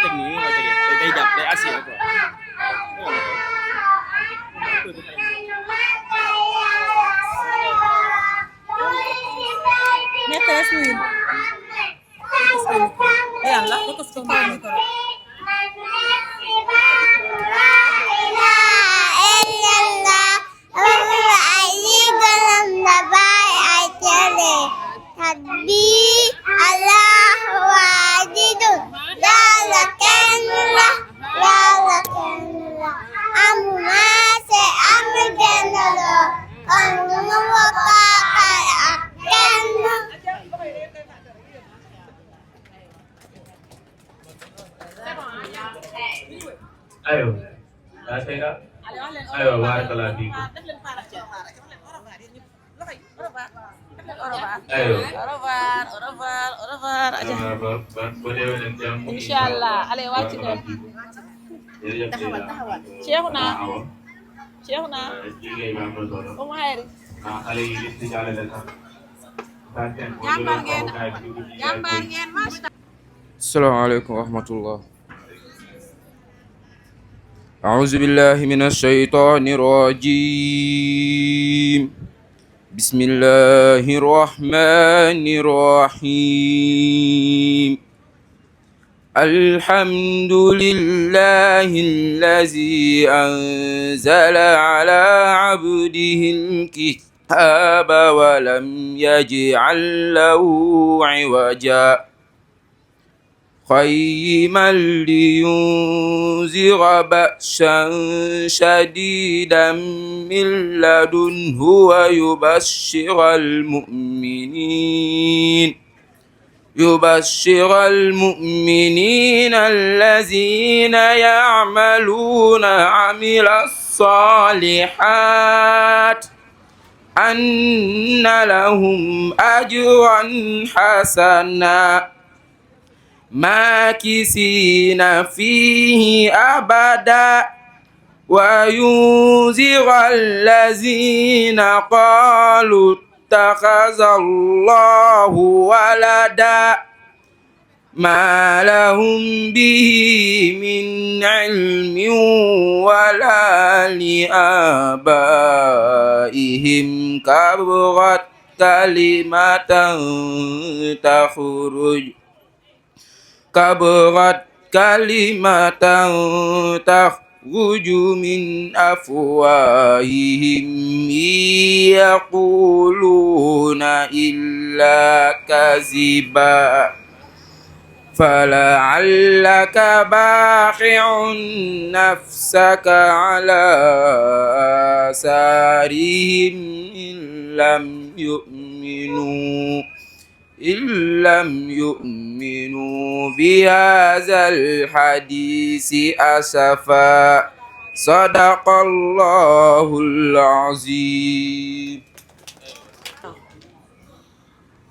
teg nii nga koy tegee day jàpp day assuré quoi. Maîtresse nuyu. Yàlla ko ko micro. Ayo, Latega. Ayo, barakallah fiikum. Ayo. Ba déwén ak jàmm. Inshallah, allez wàcc leen. Cheikhuna. Liggéey bi am na solo. Umu Xayri. Xale yi liñ ci jàllale sax. Jàmbaar ngeen masha Assalamualaikum warahmatullah. أعوذ بالله من الشيطان الرجيم. بسم الله الرحمن الرحيم. الحمد لله الذي أنزل على عبده الكتاب ولم يجعل له عوجا قيما لينذر بأسا شديدا من لدنه ويبشر المؤمنين الذين عمل الصالحات أن لهم أجرا حسنا ماكثين فيه أبدا وينذر الذين قالوا اتخذ الله ولدا ما لهم به من علم ولا لآبائهم كبرت كلمة تخرج من أفواههم يقولون إلا كذبا فلعلك باخع نفسك على آثارهم إن لم يؤمنوا بهذا الحديث أسفا صدق الله العظيم.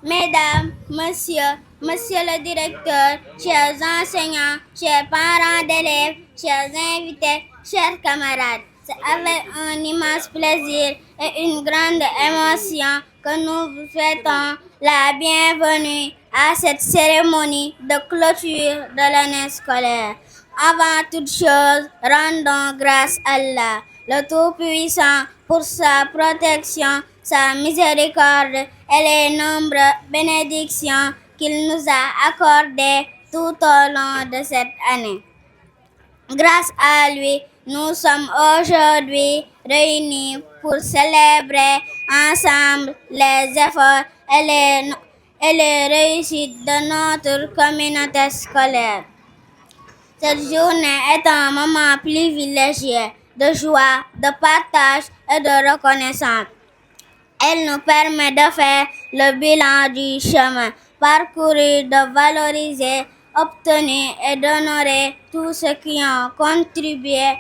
Mesdames, Monsieur le directeur, chers enseignants, chers parents d'élèves, chers invités, chers camarades, c'est avec un immense plaisir et une grande émotion que nous vous souhaitons la bienvenue à cette cérémonie de clôture de l'année scolaire. Avant toute chose, rendons grâce à Allah, le Tout-Puissant, pour sa protection, sa miséricorde et les nombreuses bénédictions qu'il nous a accordées tout au long de cette année. Grâce à lui, nous sommes aujourd'hui réunis pour célébrer ensemble les efforts et les réussites de notre communauté scolaire. Cette journée est un moment privilégié de joie, de partage et de reconnaissance. Elle nous permet de faire le bilan du chemin parcouru, de valoriser, obtenir et d'honorer tous ceux qui ont contribué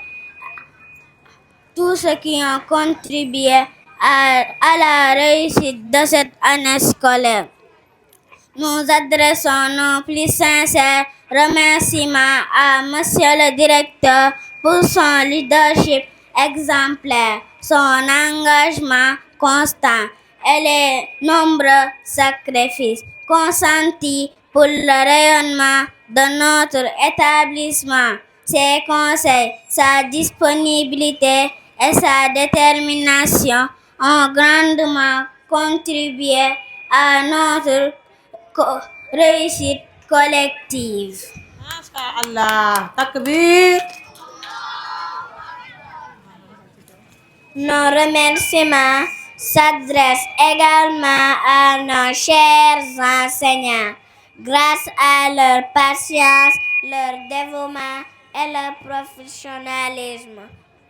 à la réussite de cette année scolaire. Nous adressons nos plus sincères remerciements à Monsieur le Directeur pour son leadership exemplaire, son engagement constant et les nombreux sacrifices consentis pour le rayonnement de notre établissement. Ses conseils, sa disponibilité et sa détermination ont grandement contribué à notre réussite collective. Allah. Takbir. Nos remerciements s'adressent également à nos chers enseignants. Grâce à leur patience, leur dévouement et leur professionnalisme,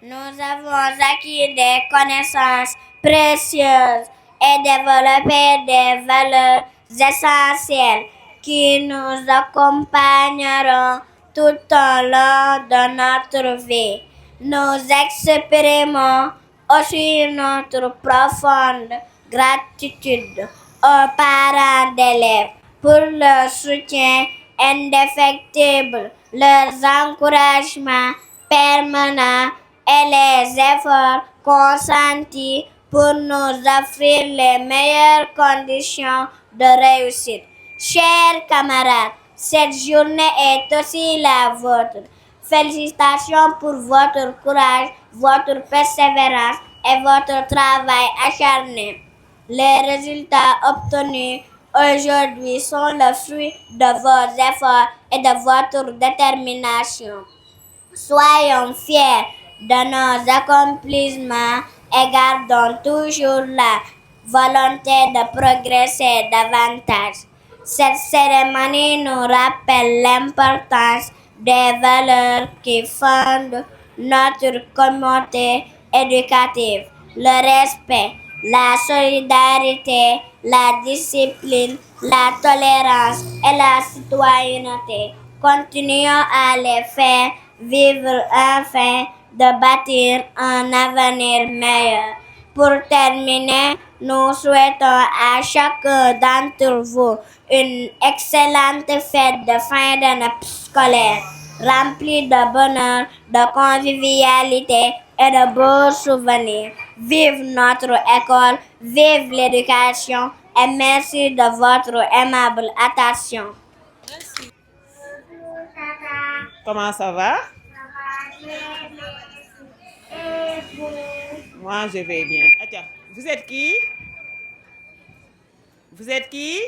nous avons acquis des connaissances précieuses et développé des valeurs essentielles qui nous accompagneront tout au long de notre vie. Nous exprimons aussi notre profonde gratitude aux parents d'élèves pour leur soutien indéfectible, leurs encouragements permanents et les efforts consentis pour nous offrir les meilleures conditions de réussite. Chers camarades, cette journée est aussi la vôtre. Félicitations pour votre courage, votre persévérance et votre travail acharné. Les résultats obtenus aujourd'hui sont le fruit de vos efforts et de votre détermination. Soyons fiers de nos accomplissements et gardons toujours la volonté de progresser davantage. Cette cérémonie nous rappelle l'importance des valeurs qui fondent notre communauté éducative, le respect, la solidarité, la discipline, la tolérance et la citoyenneté. Continuons à les faire vivre afin de bâtir un avenir meilleur. Pour terminer, nous souhaitons à chacun d'entre vous une excellente fête de fin d'année scolaire, remplie de bonheur, de convivialité et de beaux souvenirs. Vive notre école, vive l'éducation et merci de votre aimable attention. Comment ça va? Moi, je vais bien. Attends, vous êtes qui? Vous êtes qui?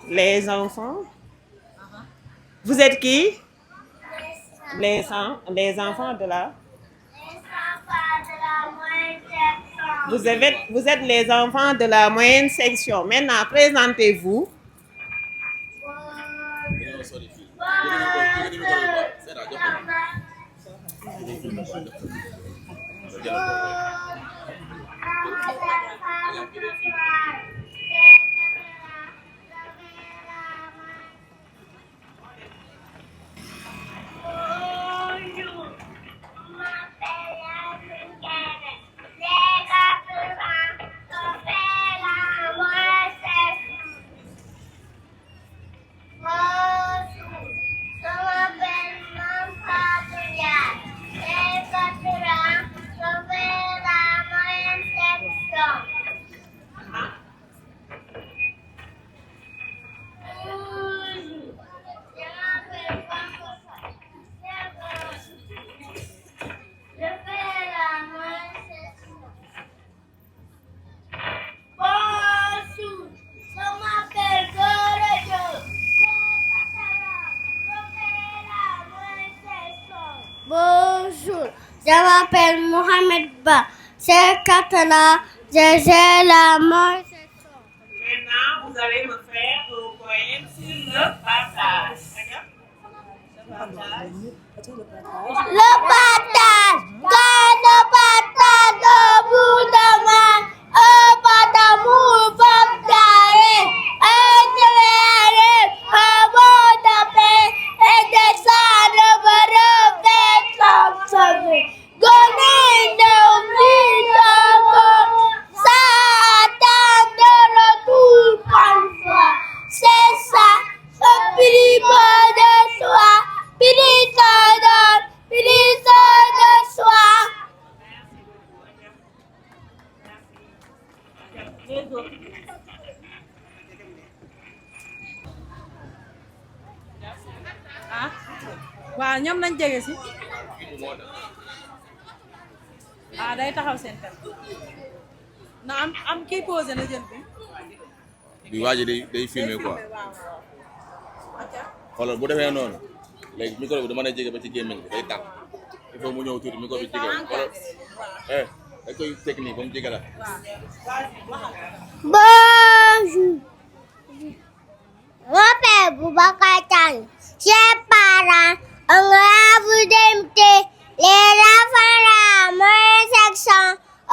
Les enfants? Vous êtes qui? Les enfants de la... Vous êtes les enfants de la moyenne section. Maintenant, présentez-vous. Bonjour, je m'appelle Mohamed Ba. C'est Katala, j'ai la moyenne section. Maintenant, vous allez me faire un poème sur le partage. Le partage, quand le partage au bout de main, un pas d'amour partage, un de un mot de paix, et des sangs de refait s'observer. Gagner d'oubli d'abord, ça attend de retour parfois. C'est ça, le prix de soi. Piri waaw ñoom nañ jege si day taxaw seen kanam na am kii posé na jël bi waa ji day filmer quoi xoolal bu defee noonu léegi micro bi dama ne jege ba ci gémmiñ bi day tàkk il faut mu ñëw tuuti micro bi jege xoolal da koy technique ba mu jege la. Bonjour. Mon père Boubacar Thiam, chers parents, on va vous inviter les enfants de la moyenne section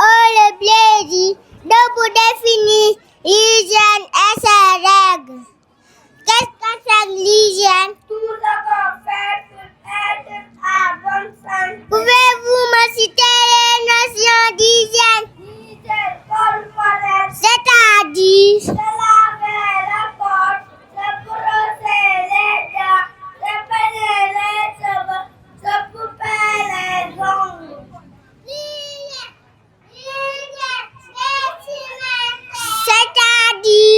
ont le plaisir de vous définir l'hygiène et ses règles. Qu'est-ce que c'est l'hygiène? Tout ce qu'on fait pour être à bonne santé. Pouvez-vous me citer les notions d'hygiène? C'est-à-dire se laver la porte, se brosser les dents, se peigner les cheveux, se couper les ongles. C'est-à-dire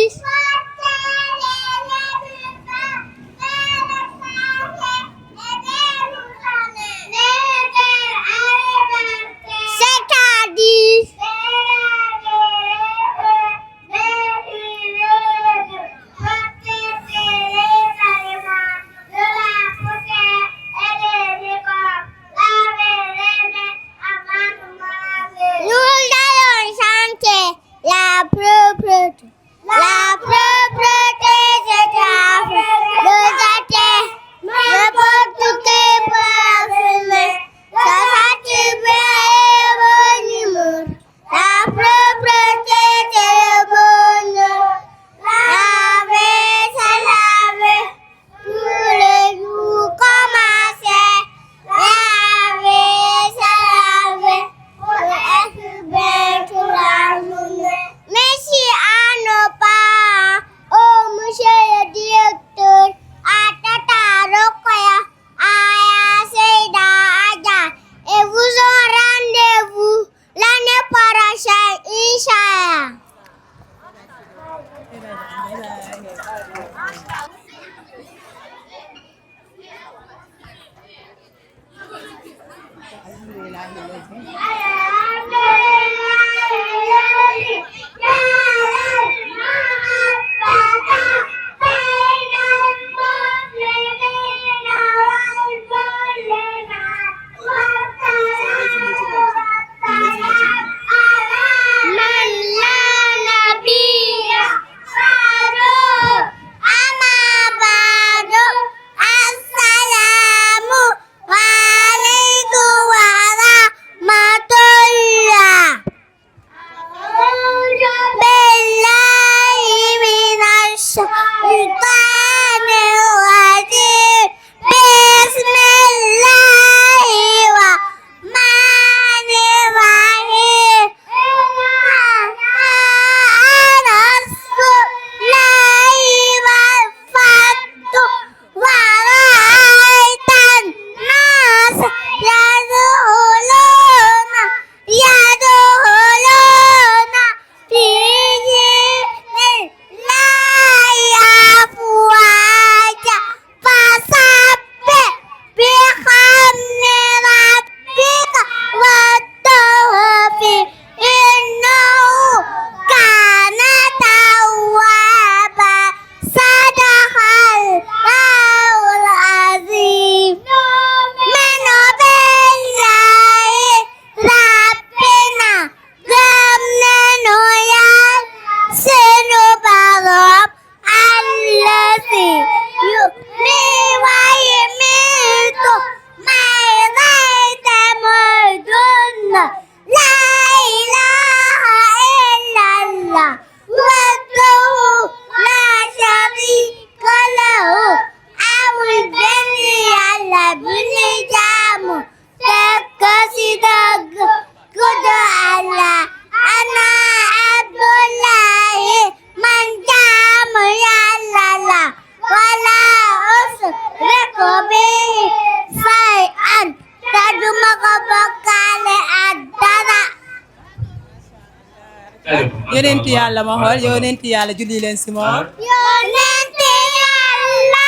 yonenti yàlla ma xool yonenti yàlla julli leen si moom yonenti yàlla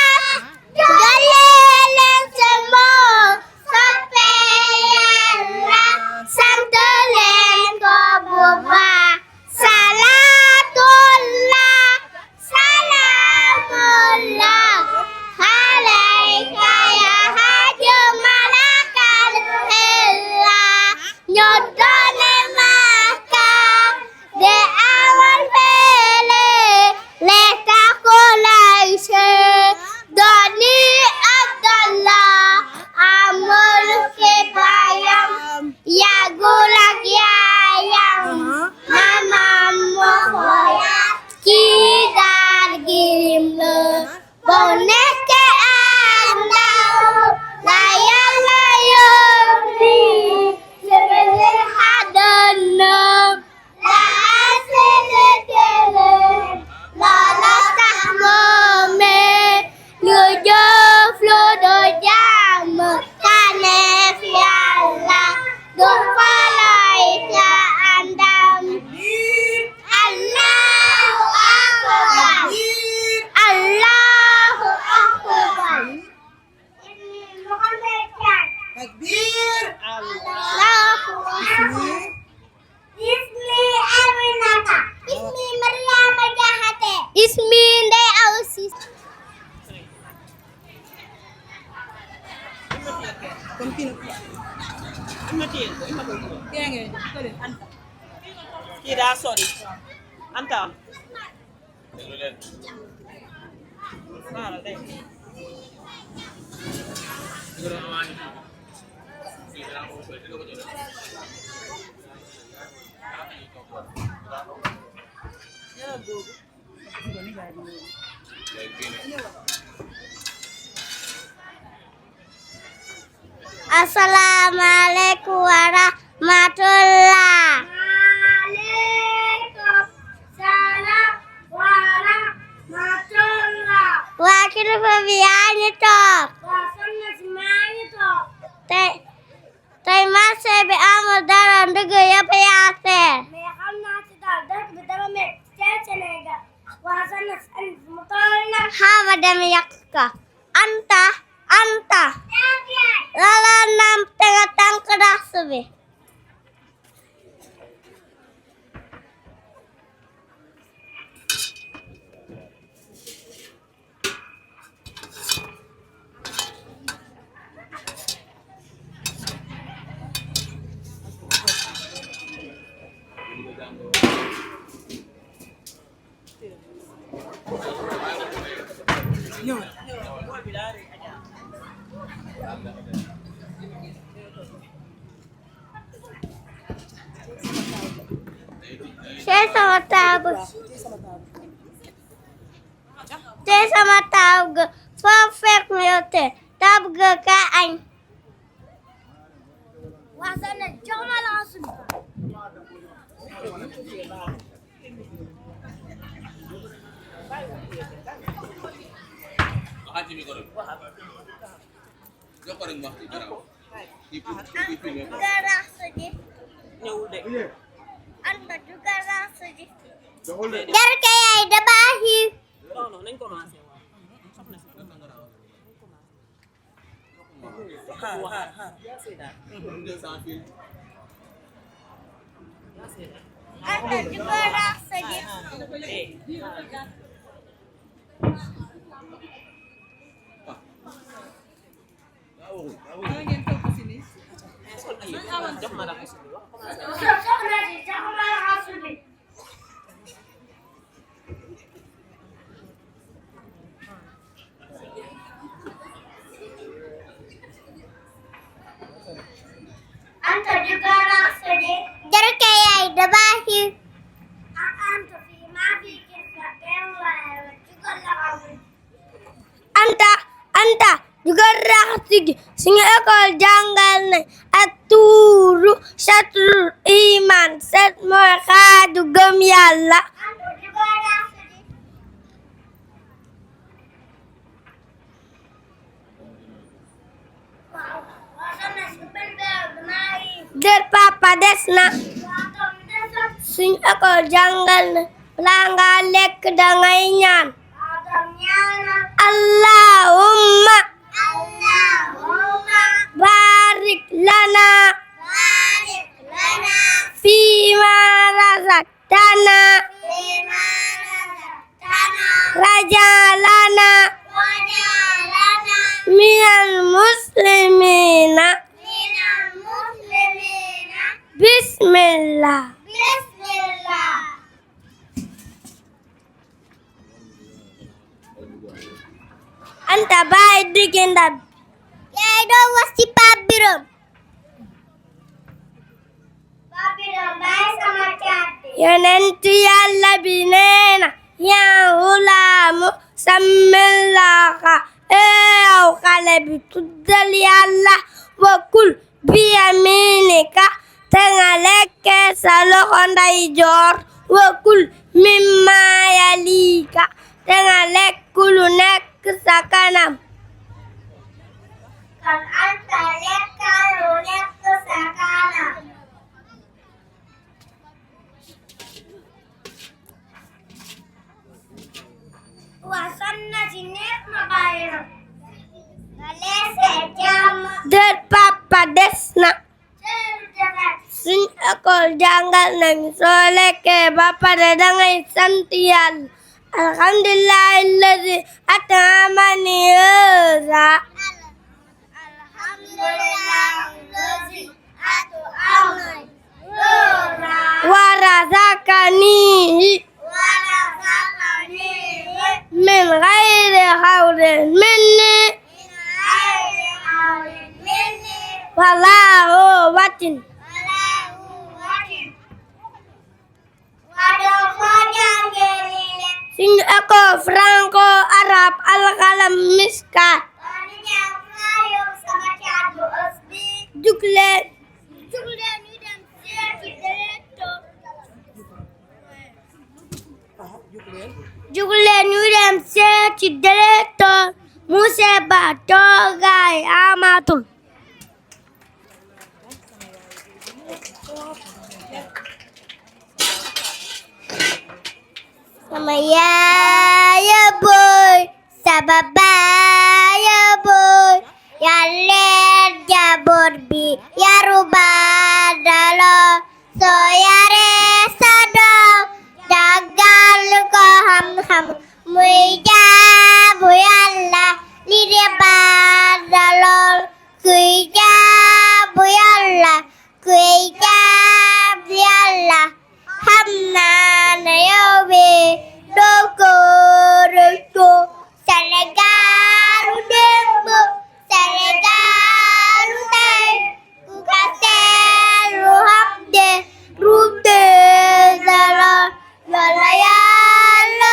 julli leen si moom kon kii ima téye ko ima ko kii ngeen kële Anta kii daa sori Anta déglu leen xaaral day Assalamualaikum warahmatullah. Waalaikumsalam warahmatullah. Waa kilifa bi yaa ngi toog. Waa soxna si maa ngi toog. Tey marché bi amul dara ndugg yëpp yaa seer. Mais xam naa ci daal dëkk bi dama métti ci Sénégal. Waa soxna si mu toll na. Xaama dem yàq ko. Anta. Lala nam tengah tànk rax bi. Saya sama tabu. Saya sama tabu. Perfect meyote. Tabu ka añ. Wasana jox ma la asul. waxal ci micro bi jox ko rek wax ci garaaw kii pour filmer ko Garax ji. ñëwul de Anta du garax ji. Jar ka yaay da baaxi. non nañ commencé waaw soxna si Anta du garax ji. ana ngeen toog si nii jox ma la Soxna si jox ma la asul bi. Anta du garax ji. Jar ka yaay da baaxi. Anta fi ma fi kisa bewa jugal la asul. Anta jugal raxasi gi suñu école jàngal nañ ak tuuru satrul iman set mooy xaaju gëm yàlla. Der papa des na suñu école jàngal nañ balaa nga lekk dangay ñaan. Allahumma barik lana fima razaqtana rajalana minal muslimina bismillah. Anta baay digge ndab yaay doo was ci Pape Biram. Pape Biram baay sama caat yonent Yàlla bi neena yaa hulaamu samillaha yow xale bi tuddal Yàlla wa kul bi yaminika te nga lekke sa loxo ndeyjoor wa kul mimma yalika te nga lekk lu nekk sa kanam. Kan Anta lekkal lu nekk sa kanam. Waa soxna si neex na bàyyi na. Nga leesee jàmm. Der papa des na. Suñ école jàngal nañu soo lekkee ba pare dangay sant Yàlla. Alhamdulillahi alladi at'amani haza. Alhamdulillah ورزقنيه من غير حول مني ولا قوة suñu école franco arabe alxalam miska jug leen ñu dem seeti directeur jug leen ñu dem seeti directeur monsieur Ba toogaay amatul sama yaaya booy sama baaya booy yàlleen jaboot bi yaru baadaloo soo yaree sa doom jàngal ko xam-xam muy jaamu yàlla li de baadalool kuy jaamu yàlla xam naa ne yow bi doo ko rëccu Sénégalu démb Sénégalu tey ku ka seetlu xam de ruum de zala yàlla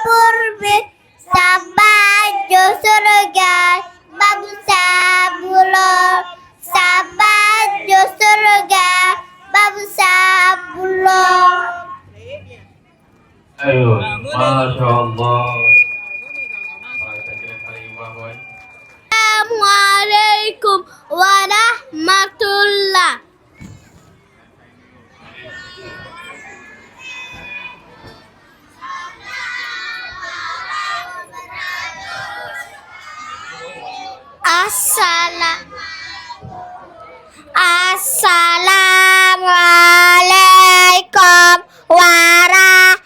buur bi Sambaajo Sénégal babu Sambuloo Sambaajo Sénégal babu Sambuloo أيوة ما شاء الله. Assalamualaikum warahmatullah.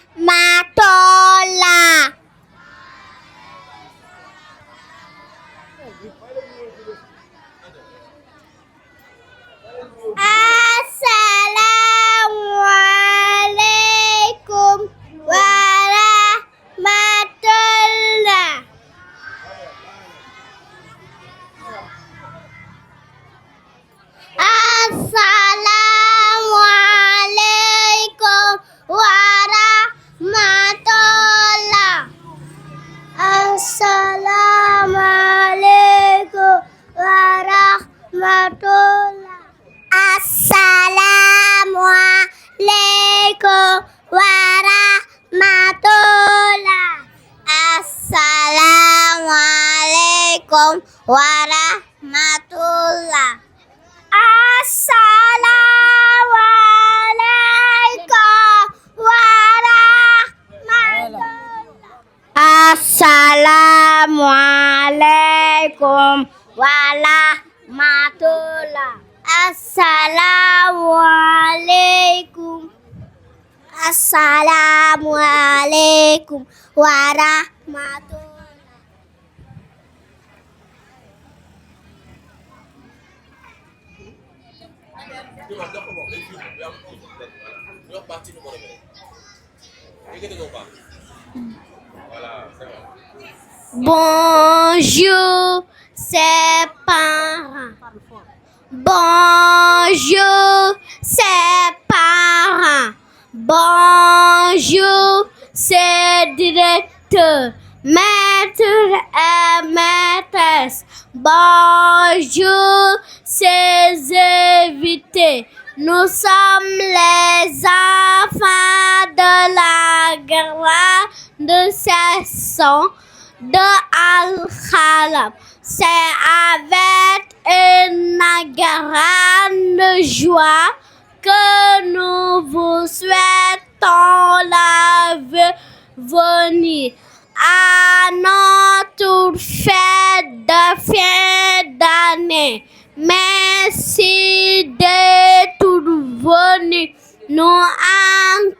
Assalamualaikum warahmatullah. Assalamualaikum warahmatullah. Assalamualaikum warahmatullah. Assalamualaikum warahmatullah. Assalamualaikum warahmatullah. Assalamualaikum warahmatullah. Assalamualaikum warahmatullah. Assalamualaikum. Assalamualaikum warahmatullah. Bonjour, ses parents. Bonjour, ses parents. Bonjour, ses directeurs, maîtres et maîtresses. Bonjour, ses invités. Nous sommes les enfants de la grande session de Al-Khalam. C'est avec une grande joie que nous vous souhaitons la bienvenue à notre fête de fin d'année. Merci d'être venus nous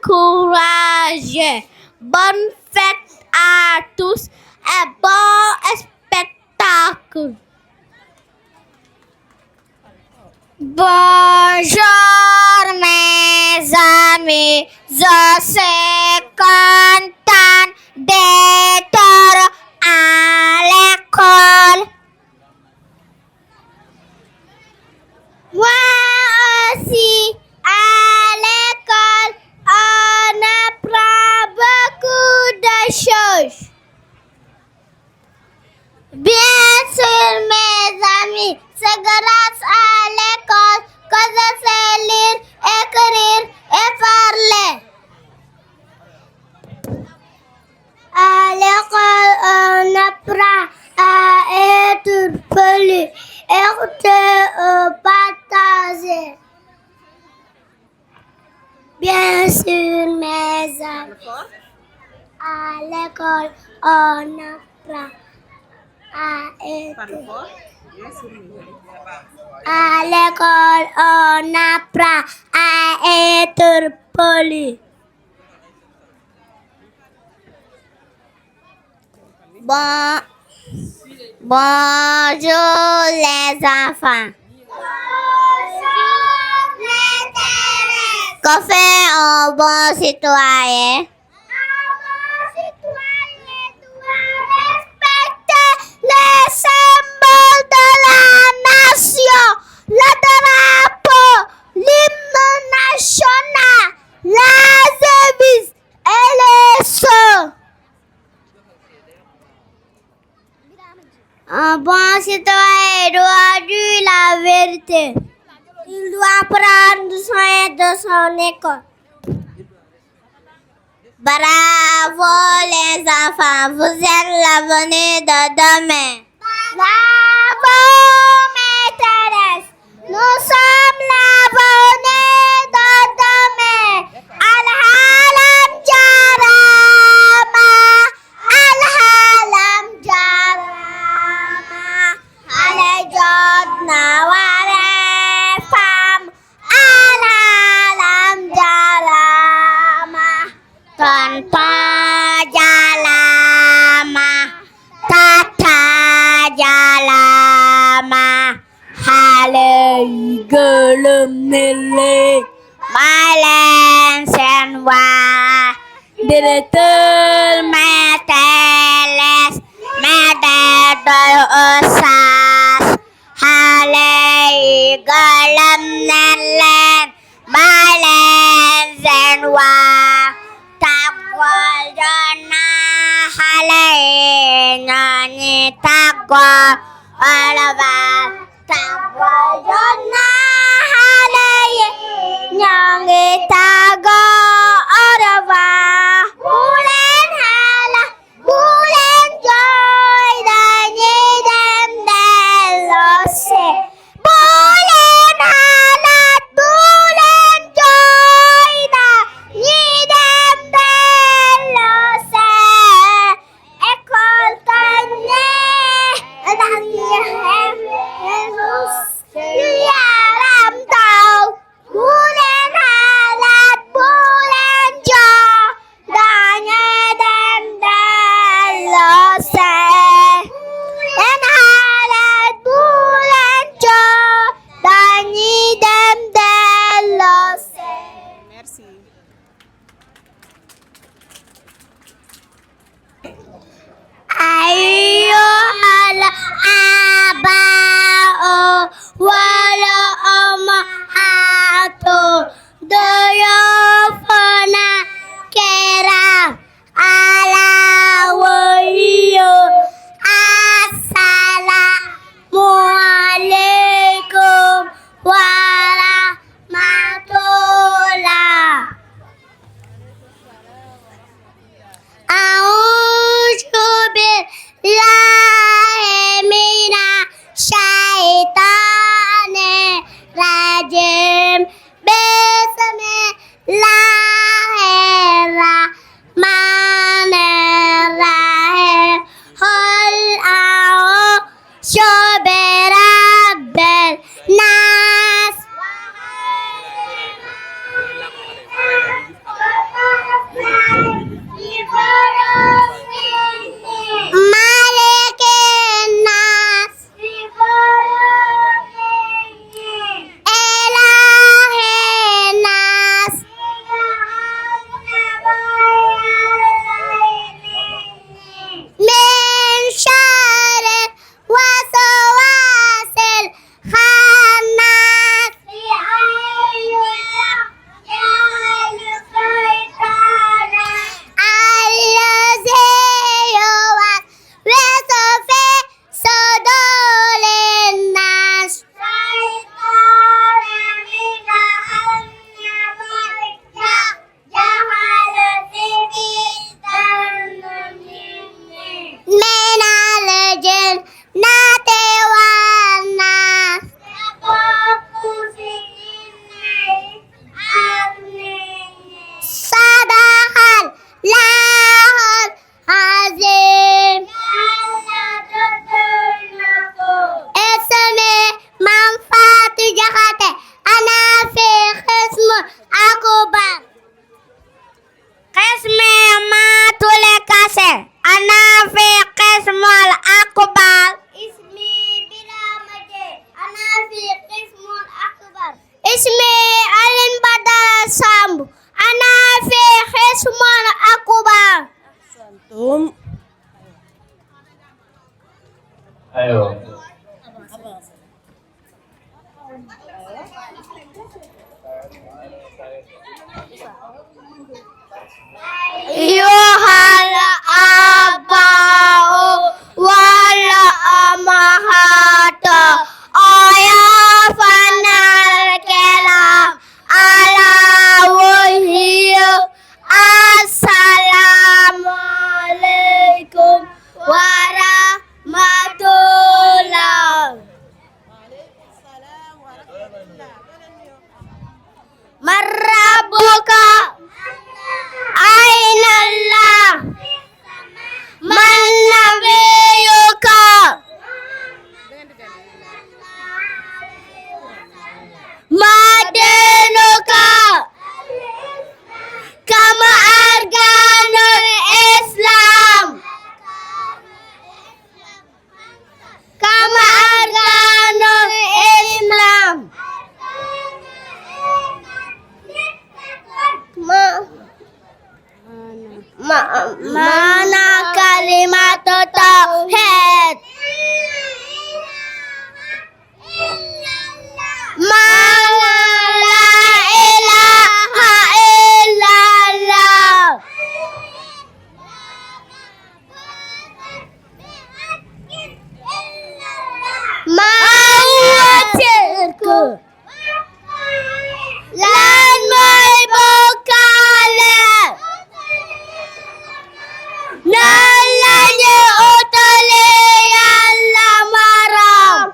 encourager. Bonne fête à tous et bon spectacle. Bonjour Je suis content d'être à l'école. Moi aussi, à l'école, on apprend beaucoup de choses. Bien sûr, mes amis, c'est grâce à l'école que je sais lire, écrire et parler. À l'école, on apprend à être poli, écouter et partager. Bien sûr, mes amis, à l'école, on apprend à être. À l'école, on apprend à être poli. Bonjour les enfants. Bonjour maîtresse. Que fait un bon citoyen? Un bon citoyen doit respecter les symboles de la nation, le drapeau, l'hymne national, la devise et les sons. Un bon citoyen doit dire la vérité. Il doit prendre soin de son école. Bravo les enfants, vous êtes l'avenir de demain. Bravo maîtresse, nous sommes l'avenir de demain. Alhalam jarama, alhalam jarama. Alejodna wale fam, alhalam jarama. Tanpa jalama, tata jalama. Haley gelem nile, malen senwa. Directeur meteles, mededol osas. Haley gelem nile, malen senwa. Tagwal jana halay nyanyi tagwal alaba. Tagwal jana halay nyanyi tagwal alaba. Bulan hala, bulan joy danyi dem delose. Bulan hala, bulan joy danyi dem delose. École tanye danyi Jesus yaram tau. Bulan hala, bulan joy danyi dem delose. Bulan hala, bulan joy danyi dem delose. Merci. Ayyuhal aba'u wal ummahatu duyufuna kiram ala waliyu assalamu alaikum warahmatullah. A'udzu billahi minasyaitonir aywa yuhal abau wal amahata ayafanal kelam ala wahyu assalamualaikum warahmatullah marrabuka aina Allah man nabiyuka ma dinuka kama arkanul Islam kama arkanul Islam mana kalimat tauhid mana la ilaha illallah ma syirku lan mooy bokkaale nan lañu utale Yàlla maram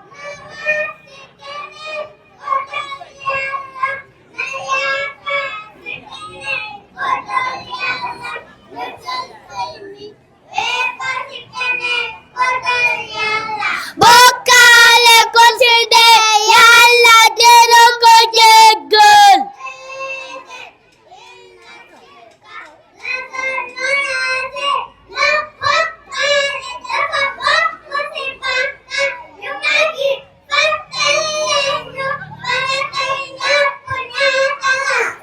bokkaale ko ci de Yàlla dina ko jéggal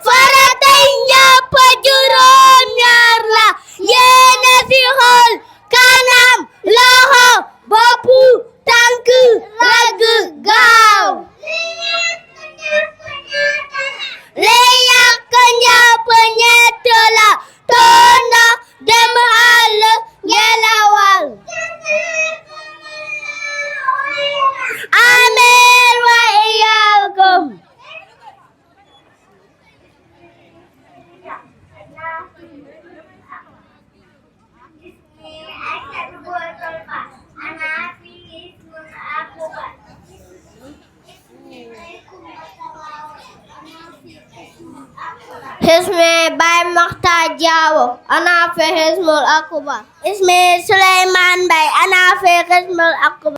faratay ñëpp juróom ñaar la yéene fi xol kanam loxo bopp tànk ragg gaaw li yàq ñëpp ñett la toona dem àll ngelawal amiin wa iyaakum Ismi Baye Makhtar Diawo ana fi Hizbul Akbar ismi Sulaiman Baye ana fi Hizbul Akbar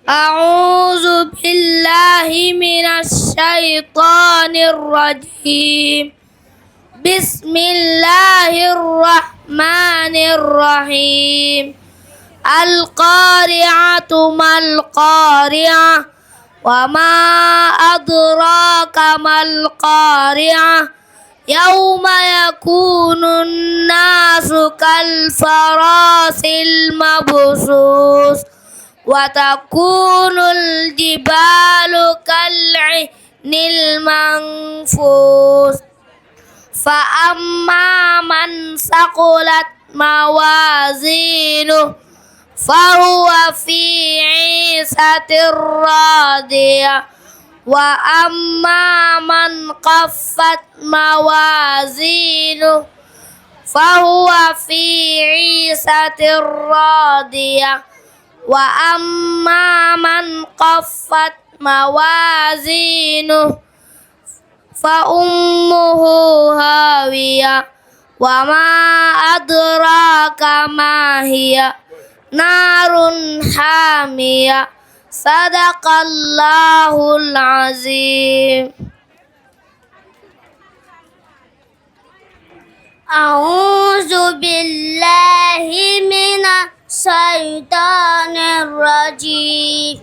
أعوذ بالله من الشيطان الرجيم بسم الله الرحمن الرحيم القارعة ما القارعة وما أدراك ما القارعة يوم يكون الناس كالفراش المبثوث وتكون الجبال كالعهن المنفوش فأما من ثقلت موازينه فهو في عيشة راضية وأما من خفت موازينه فهو في عيشة راضية وأما من خفت موازينه فأمه هاوية وما أدراك ما هي نار حامية صدق الله العظيم أعوذ بالله من الشيطان الرجيم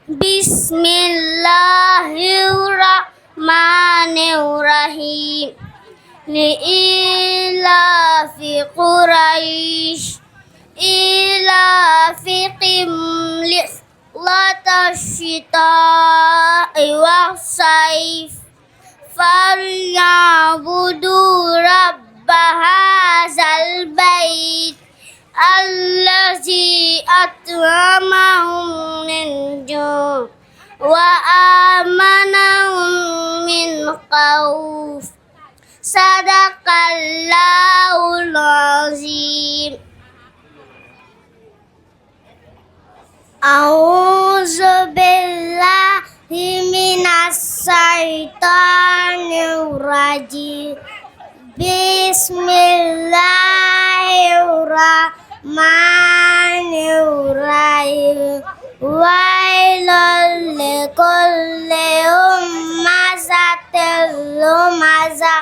بسم الله الرحمن الرحيم لإيلاف قريش إيلافهم رحلة الشتاء والصيف فليعبدوا رب هذا البيت الذي أطعمهم من جوع وآمنهم من خوف صدق الله العظيم أعوذ بالله من الشيطان الرجيم بسم الله الرحمن الرحيم ويل لكل همزة لمزة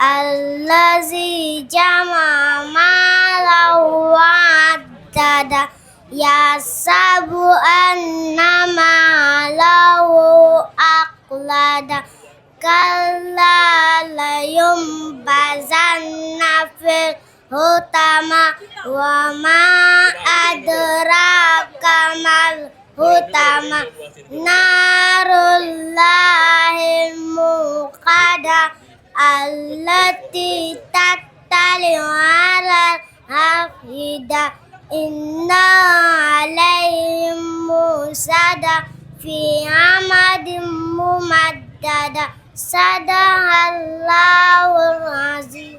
الذي جمع مالا وعدده يحسب أن ماله أخلده كلا لينبذن في الحطمة وما أدراك ما الحطمة نار الله الموقدة التي تطلع على الأفئدة إنها عليهم موصدة في عمد ممددة صدق الله العظيم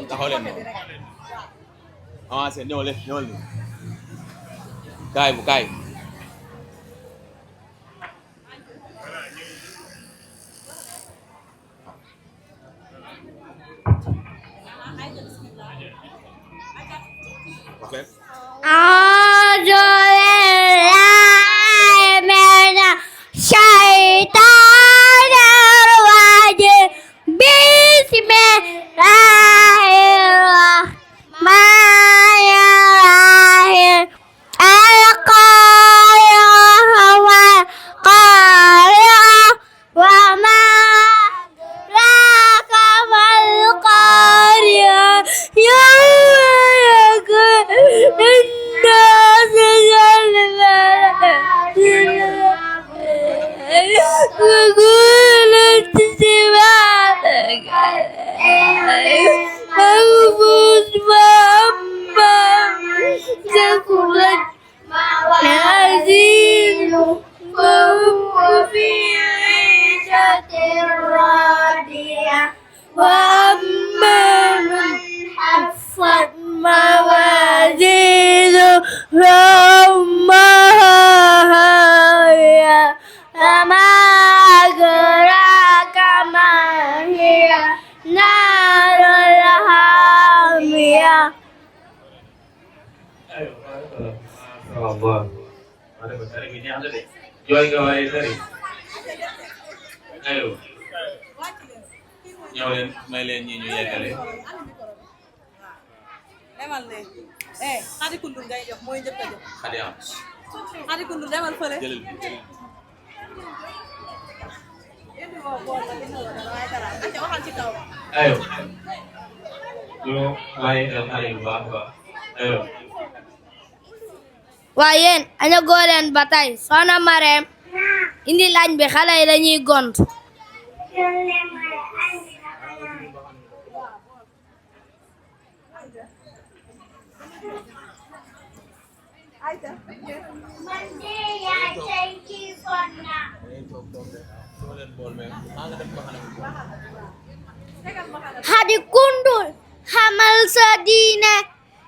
taxaw leen avancé ñëwal ñëwal kaay bu kaay أعوذ بالله من الشيطان الرجيم بسم الله الرحمن الرحيم القارعة والقارعة وما أدراك ما القارعة يوم الناس وقولت سبحانك أنفس وأما ثقلت موازينه فهو في عيشة راضية وأما من خفت موازينه فأمها هاوية وما أدراك ما هي نار حامية Allah. Ada besar ini ada deh. Jual kawai tadi. Ayo. ñëw leen may leen ñi ñu yeggale demal ne xadi kundul ngay jox mooy njëkk a jox xadi am xadi kundul demal fële jëlal bi indi woo bool la dina wala waaye dara acca waxal ci kaw Ayo. Lu lain dan hari bahwa. Ayo. waaye yéen aña góoreen ba tey soxna Mareem indi lañ bi xale yi dañuy gont Hadi kundul xamal sa diine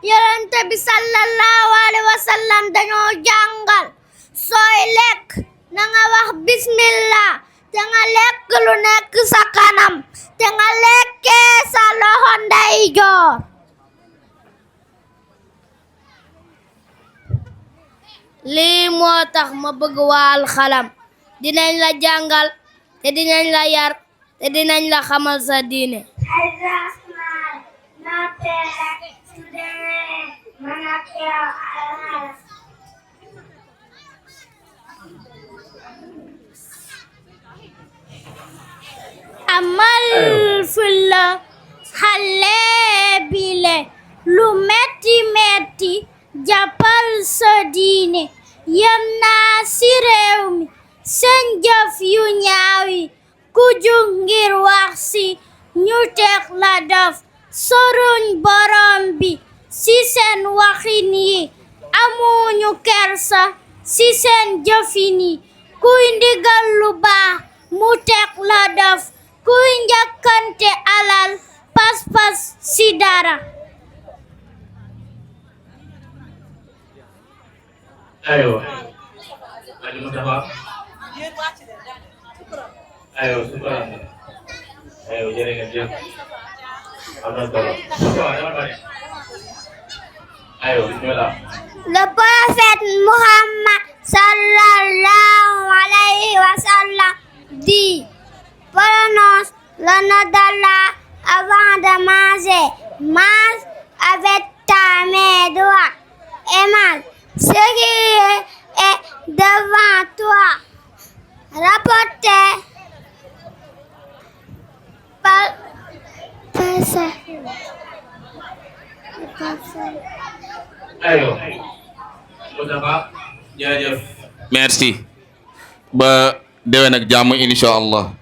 Yonent bi sallallahu alayhi wa sallam dañoo jàngal sooy lekk na nga wax bismillah te nga lekk lu nekk sa kanam te nga lekkee sa loxo ndeyjoor lii moo tax ma bëgg waa alxalam dinañ la jàngal te dinañ la yar te dinañ la xamal sa diine. amal fulla xale bile lu metti metti jàppal sa diine yem naa si réew mi seen jëf yu ñaaw yi ku jug ngir wax si ñu teg la def soruñ borom bi si seen waxin yi amuñu kersa si seen jëfin yi kuy ndigal lu baax mu teg la def kuy njëkkante alal pas-pas si dara. Ayo, Haji Mustafa. Ayo, syukuran. Ayo, jaringan jam. Aman tolong. Ayo, bismillah. Le prophète Muhammad sallallahu alayhi wa sallam dit: prononce le nom d'Allah avant de manger. Mange avec ta main droite et mange ce qui est devant toi. Rapporté par Ayo, Mustafa. jërëjëf merci ba déwén ak jàmm insha allah.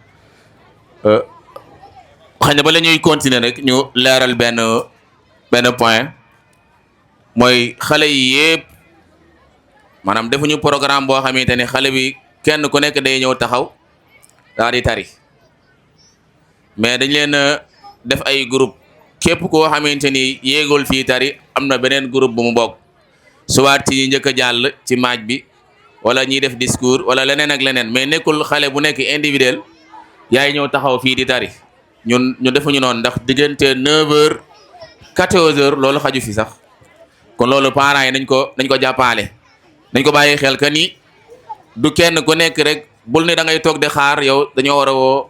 xëy na ba la ñuy continuer rek ñu leeral benn point mooy xale yi yëpp maanaam defuñu programme boo xamante ne xale bi kenn ku nekk day ñëw taxaw daal di tari mais dañ leen def ay groupe képp koo xamante ni yéegul fii tari am na beneen groupe bu mu bokk soit ci ñi njëkk a jàll ci maaj bi wala ñiy def discours wala leneen ak leneen mais nekkul xale bu nekk individuel yaay ñëw taxaw fii di tari ñu defuñu noonu ndax diggante 9h 14h loolu xaju fi sax kon loolu parents yi nañ ko jàppaale nañ ko bàyyi xel que ni du kenn ku nekk rek bul ne da ngay toog di xaar yow dañoo war a woo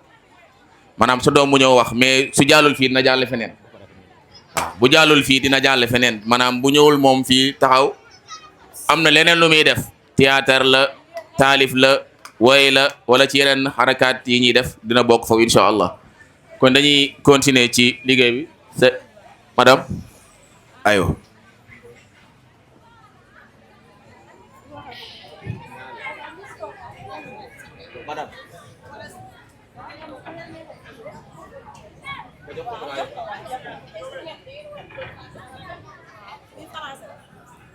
maanaam sa doom mu ñëw wax mais su jàllul fii dina jàll feneen bu jàllul fii dina jàll feneen maanaam bu ñëwul moom fii taxaw am na leneen lu muy def théâtre la taalif la woy la wala ci yeneen xarakaat yi ñuy def dina bokk foofu incha allah kon dañuy continuer ci liggéey bi c'est madame ayo madame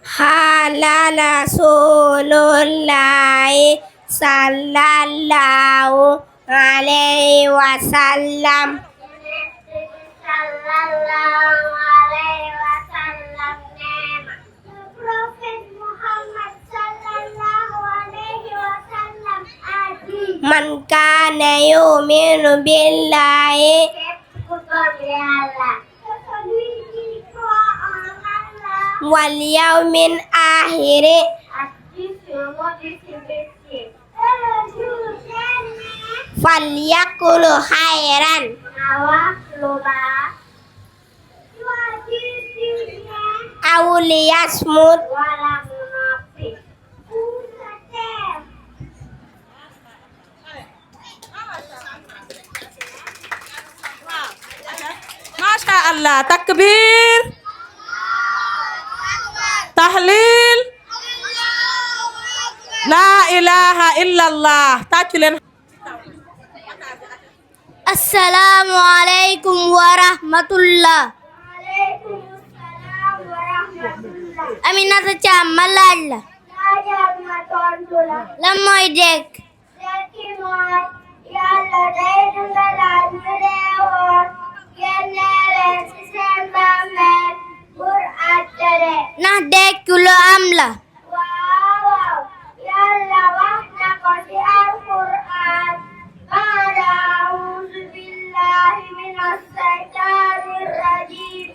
Hala Rasulullahi sallallahu alayhi wa sallam. Sallallahu alayhi wa sallam nema. Prophet Muhammad sallallahu alayhi wa sallam adi. Man kana yu'minu billahi wal yawmil akhir falyakul khairan aw liyasmut. Masha Allah, takbir, tahlil, la ilaha illallah. Tàccu leen. Assalamu alaikum wa rahmatullah. Aminata Thiam ma laaj la. lan mooy dekk. Yàlla day dundalaat ñu deewoon génne leen ci seen bàmmeel pour àtte leen. ndax dekk lu am la. waaw Yàlla wax na ko ci Alquraan. baada a'uuzu billahi minas shaytaanir rajiim.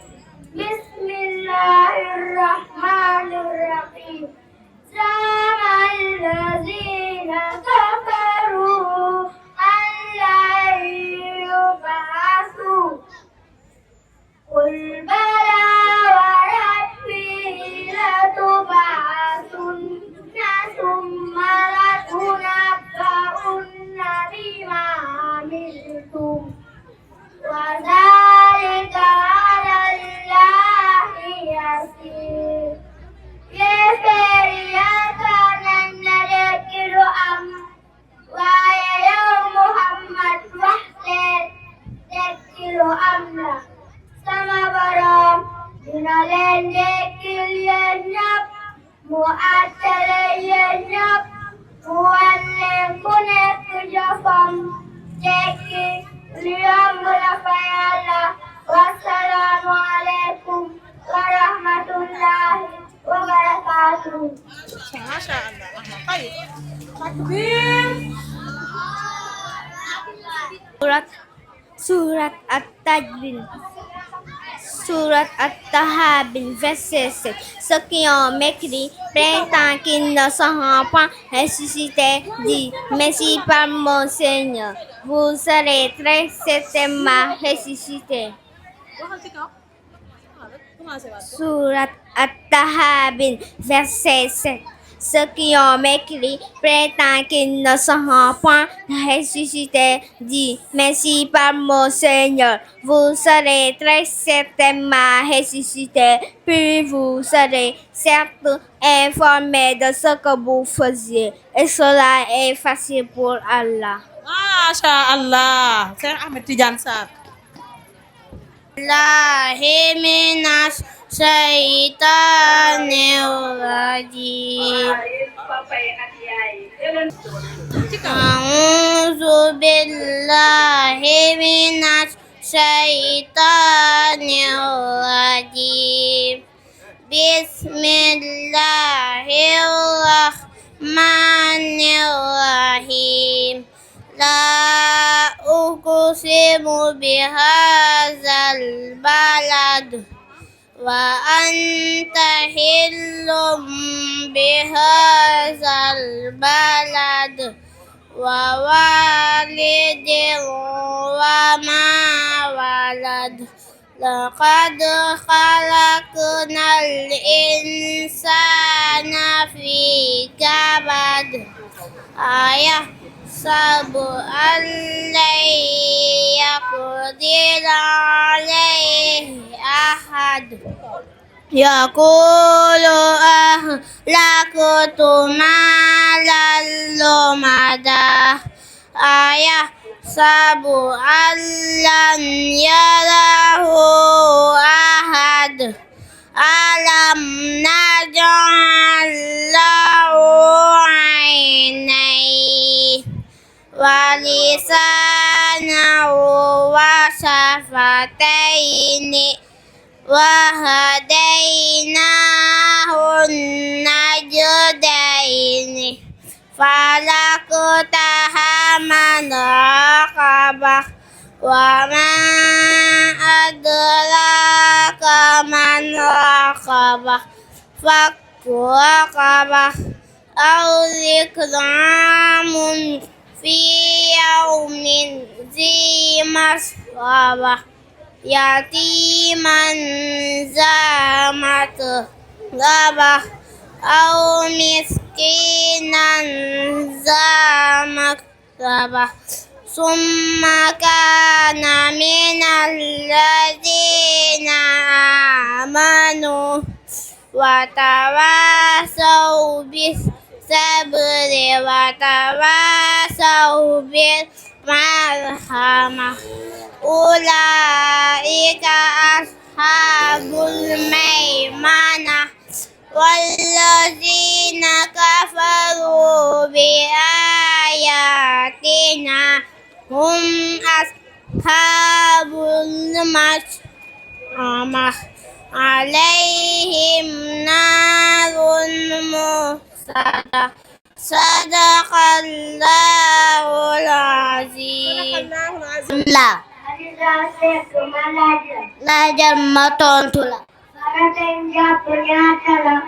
bismillahir rahmaanir rahiim. قل بلى وربي لتبعثن ثم لتنبؤن بما عملتم وذلك على الله يسير. waaye yow Muhammad wax leen dekkilu am na sama borom dina leen dekkil yéen ñëpp mu àttale yéen ñëpp mu wan leen ku nekk jëfam dekki lu yomb la fa Yàlla. wassalaamu aleykum wa rahmatullahi wa barakaatuh. Masha Allah. طيب. Takbir. Surat At-Tajbin. Surat At-Tahabin, verset 7. Ceux qui ont mécrit prétendent qu'ils ne seront pas ressuscités, dit, mais si par mon Seigneur, vous serez très certainement ressuscités. Surat At-Tahabin, verset 7. Ceux qui ont mécrit prétendent qu'ils ne seront point ressuscités, dit, mais si par mon Seigneur, vous serez très certainement ressuscités, puis vous serez certes informés de ce que vous faisiez, et cela est facile pour Allah. Masha Allah. Cheikh Ahmed Tidiane Sarr. Minash Shaitanir Rajim. A'udzu billahi minash shaitanir rajim. Bismillahirrahmanirrahim. La uqsimu bihadzal balad wa anta hillum bihadzal balad wa walidin wa ma walad laqad khalaqnal insana fi kabad. Ayah sabu allai yaqdir alaihi ahad yaqulu ahlaktu malan lumada. Ayah sabu allan yarahu ahad alam naj'al lahu aynayni wa lisanahu wa shafataini wa hadainahu najdaini falaqtaha man raqabah wa ma adraka man raqabah fakku raqabah aw ikramun fi yawmin zi masrabah yatiman za matrabah aw miskinan za makrabah summa kana minal ladzina amanu wa tawasaw bis sabri wa tawasaw bil marhamah. Ulaika ashabul maimanah walladzina kafaru bi ayatina hum ashabul mash'amah alaihim narun musadah. Sadaqallahul azim. La lajar ma tontu la.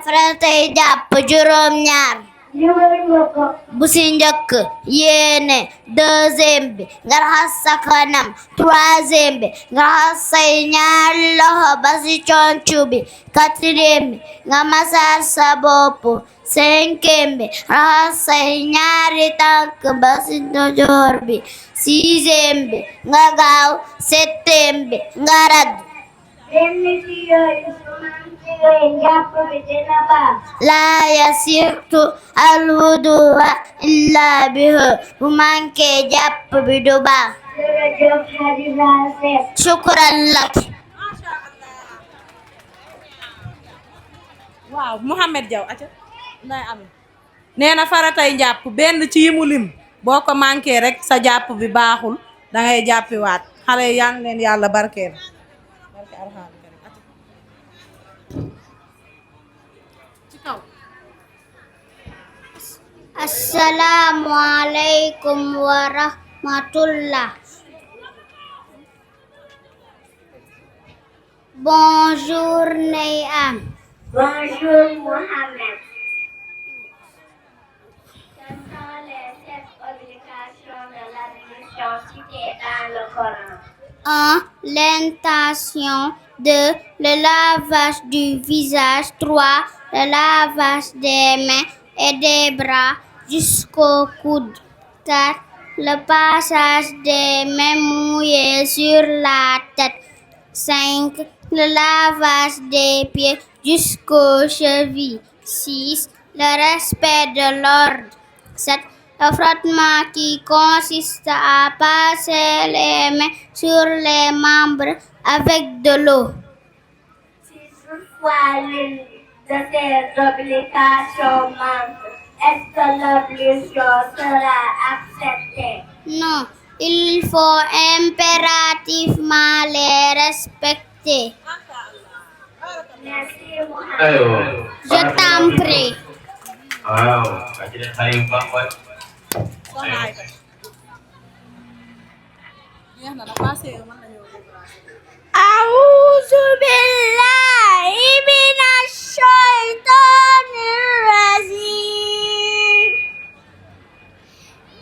Faratay jàpp juróom ñaar. bu si njëkk yéene, deuxième bi nga raxas sa kanam, troisième bi nga raxas say ñaari loxo ba si concu bi, quatrième bi nga massage sa bopp, cinquième bi raxas say ñaari tànk ba si ndojoor bi, sixième bi nga gaaw, septième bi nga ragg. laa yasitu alwudu'a illa bihi, bu manqué jàpp bi du baax. shukran lak. waaw Mouhamed Diaw aca nday am nee na faratay njàpp benn ci yi mu lim boo ko manqué rek sa jàpp bi baaxul, da ngay jàppiwaat. xale yi yaa ngi leen yàlla barkeel barke alxuraan karim aca ci kaw. assalaamu aleykum wa rahmatullah. bonjour Ndeye Am. Bonjour Mohamed. Quelles sont les 7 obligations de l'admission citées dans le Coran? 1. L'intention. 2. Le lavage du visage. 3. Le lavage des mains et des bras jusqu'au coude. 4. Le passage des mains mouillées sur la tête. 5. Le lavage des pieds jusqu'aux chevilles. 6. Le respect de l'ordre. 7. Le frottement qui consiste à passer les mains sur les membres avec de l'eau. Si toutefois l'une de ces obligations manque, est-ce que l'obligation sera acceptée? Non, il faut impérativement les respecter. Merci Mohamed. aywa. Je t'en prie. waaw. waa ci des xale yu baax waay. soxna Ayda neex na da passé mën nañu أعوذ بالله من الشيطان الرجيم.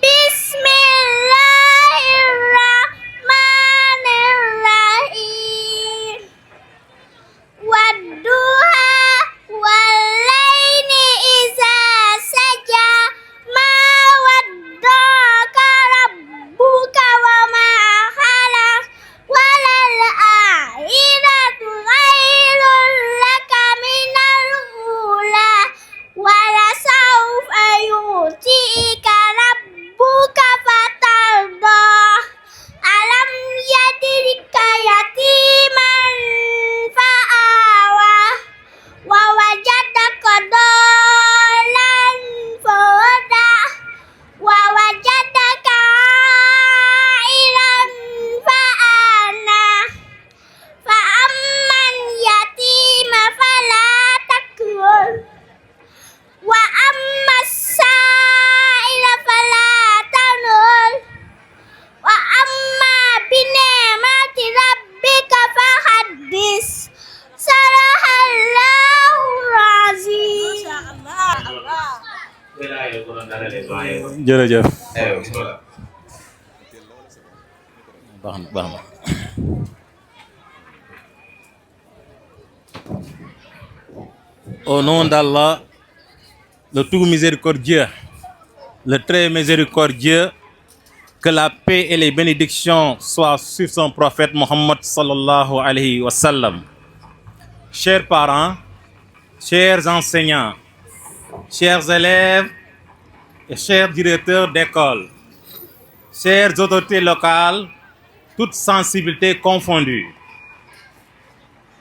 بسم الله الرحمن الرحيم. والضحى والليل إذا سجى ما ودعك ربك وما خلق وللآخرة خير لك من الأولى ولسوف يؤتيك ربك فترضى ألم يجدك يتيما فآوى ووجدك ضالا فهدى ووجدك عائلا فأغنى فأما اليتيم فلا تقهر وأما السائل فلا تنهر وأما بنعمة ربك فحدث صدق الله العظيم. wilaaya ko doon dara leen waaye. jërëjëf. aywa bismillah. baax na baax na. Au nom d'Allah, le tout miséricordieux, le très miséricordieux, que la paix et les bénédictions soient sur son prophète Mohammed sallallahu alayhi wa sallam. Chers parents, chers enseignants, chers élèves et chers directeurs d'école, chères autorités locales, toutes sensibilités confondues,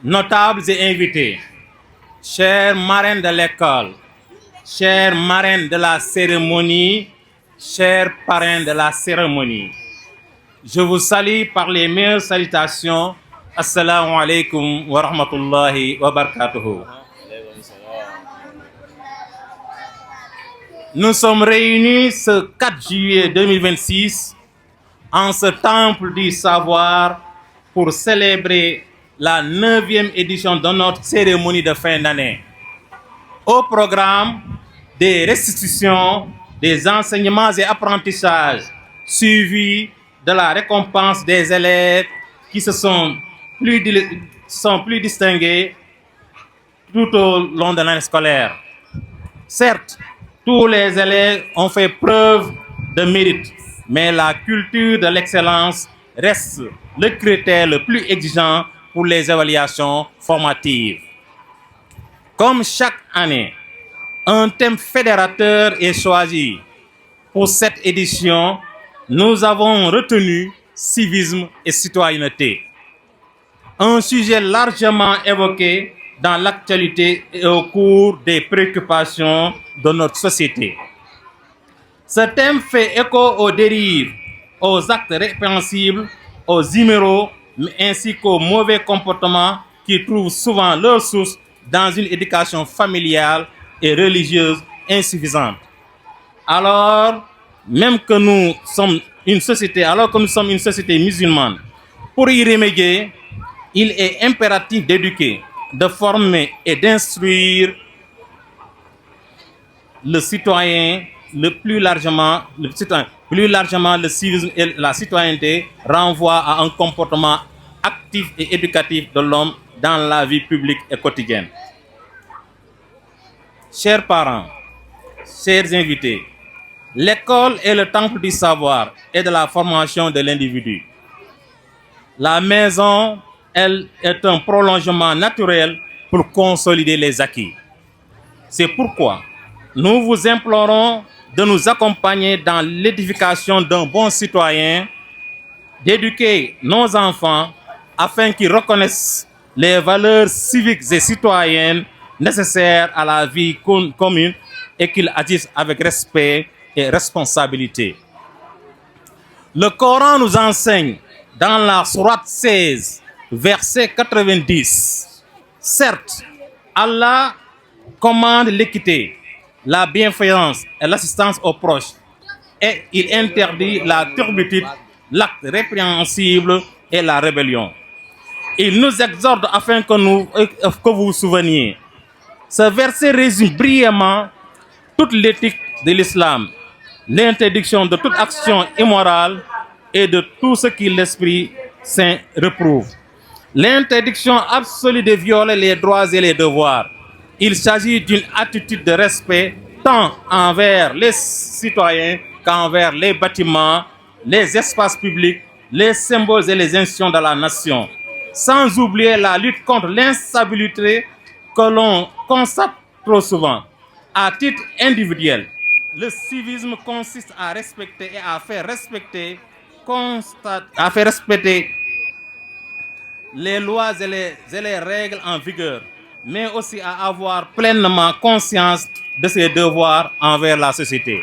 notables et invités, chers marraines de l'école, chers marraines de la cérémonie, chers parrains de la cérémonie, je vous salue par les meilleures salutations. Assalamu alaikum wa rahmatullahi wa barakatuhu. Nous sommes réunis ce 4 juillet 2026 en ce temple du savoir pour célébrer la 9e édition de notre cérémonie de fin d'année. Au programme, des restitutions, des enseignements et apprentissages, suivis de la récompense des élèves qui sont plus distingués tout au long de l'année scolaire. Certes, tous les élèves ont fait preuve de mérite, mais la culture de l'excellence reste le critère le plus exigeant pour les évaluations formatives. Comme chaque année, un thème fédérateur est choisi. Pour cette édition, nous avons retenu civisme et citoyenneté. Un sujet largement évoqué dans l'actualité et au cours des préoccupations de notre société. Ce thème fait écho aux dérives, aux actes répréhensibles, aux immoraux, ainsi qu'aux mauvais comportements qui trouvent souvent leur source dans une éducation familiale et religieuse insuffisante. Alors, même que nous sommes une société musulmane, pour y remédier, il est impératif d'éduquer, de former et d'instruire le citoyen plus largement, le civisme et la citoyenneté renvoient à un comportement actif et éducatif de l'homme dans la vie publique et quotidienne. Chers parents, chers invités, l'école est le temple du savoir et de la formation de l'individu. La maison, elle, est un prolongement naturel pour consolider les acquis. C'est pourquoi nous vous implorons de nous accompagner dans l'édification d'un bon citoyen, d'éduquer nos enfants afin qu'ils reconnaissent les valeurs civiques et citoyennes nécessaires à la vie commune et qu'ils agissent avec respect et responsabilité. Le Coran nous enseigne dans la sourate 16, verset 90. Certes, Allah commande l'équité, la bienfaisance et l'assistance aux proches, et il interdit la turpitude, l'acte répréhensible et la rébellion. Il nous exhorte afin que vous vous souveniez. Ce verset résume brillamment toute l'éthique de l'islam, l'interdiction de toute action immorale et de tout ce qui l'Esprit Saint reprouve. L'interdiction absolue de violer les droits et les devoirs. Il s'agit d'une attitude de respect tant envers les citoyens qu'envers les bâtiments, les espaces publics, les symboles et les institutions de la nation. Sans oublier la lutte contre l'instabilité que l'on constate trop souvent. À titre individuel, le civisme consiste à respecter et à faire respecter les lois et les règles en vigueur, mais aussi à avoir pleinement conscience de ses devoirs envers la société.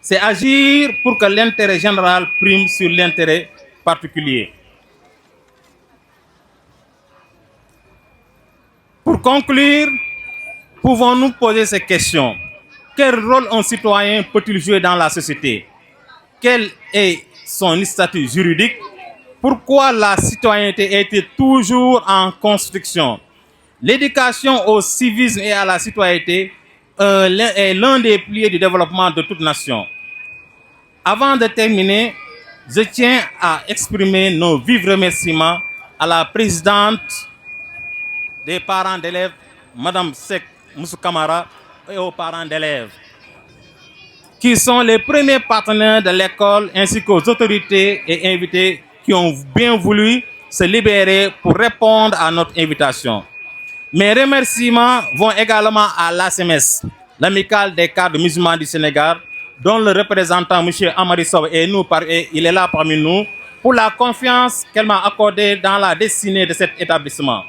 C'est agir pour que l'intérêt général prime sur l'intérêt particulier. Pour conclure, pouvons-nous poser ces questions? Quel rôle un citoyen peut-il jouer dans la société? Quel est son statut juridique? Pourquoi la citoyenneté est toujours en construction? L'éducation au civisme et à la citoyenneté est l'un des piliers du développement de toute nation. Avant de terminer, je tiens à exprimer nos vifs remerciements à la présidente des parents d'élèves, Madame Sek Moussou Kamara, et aux parents d'élèves, qui sont les premiers partenaires de l'école, ainsi qu'aux autorités et invités qui ont bien voulu se libérer pour répondre à notre invitation. Mes remerciements vont également à l'ACMS, l'Amicale des cadres musulmans du Sénégal, dont le représentant, M. Amari Sow, il est là parmi nous, pour la confiance qu'elle m'a accordée dans la destinée de cet établissement.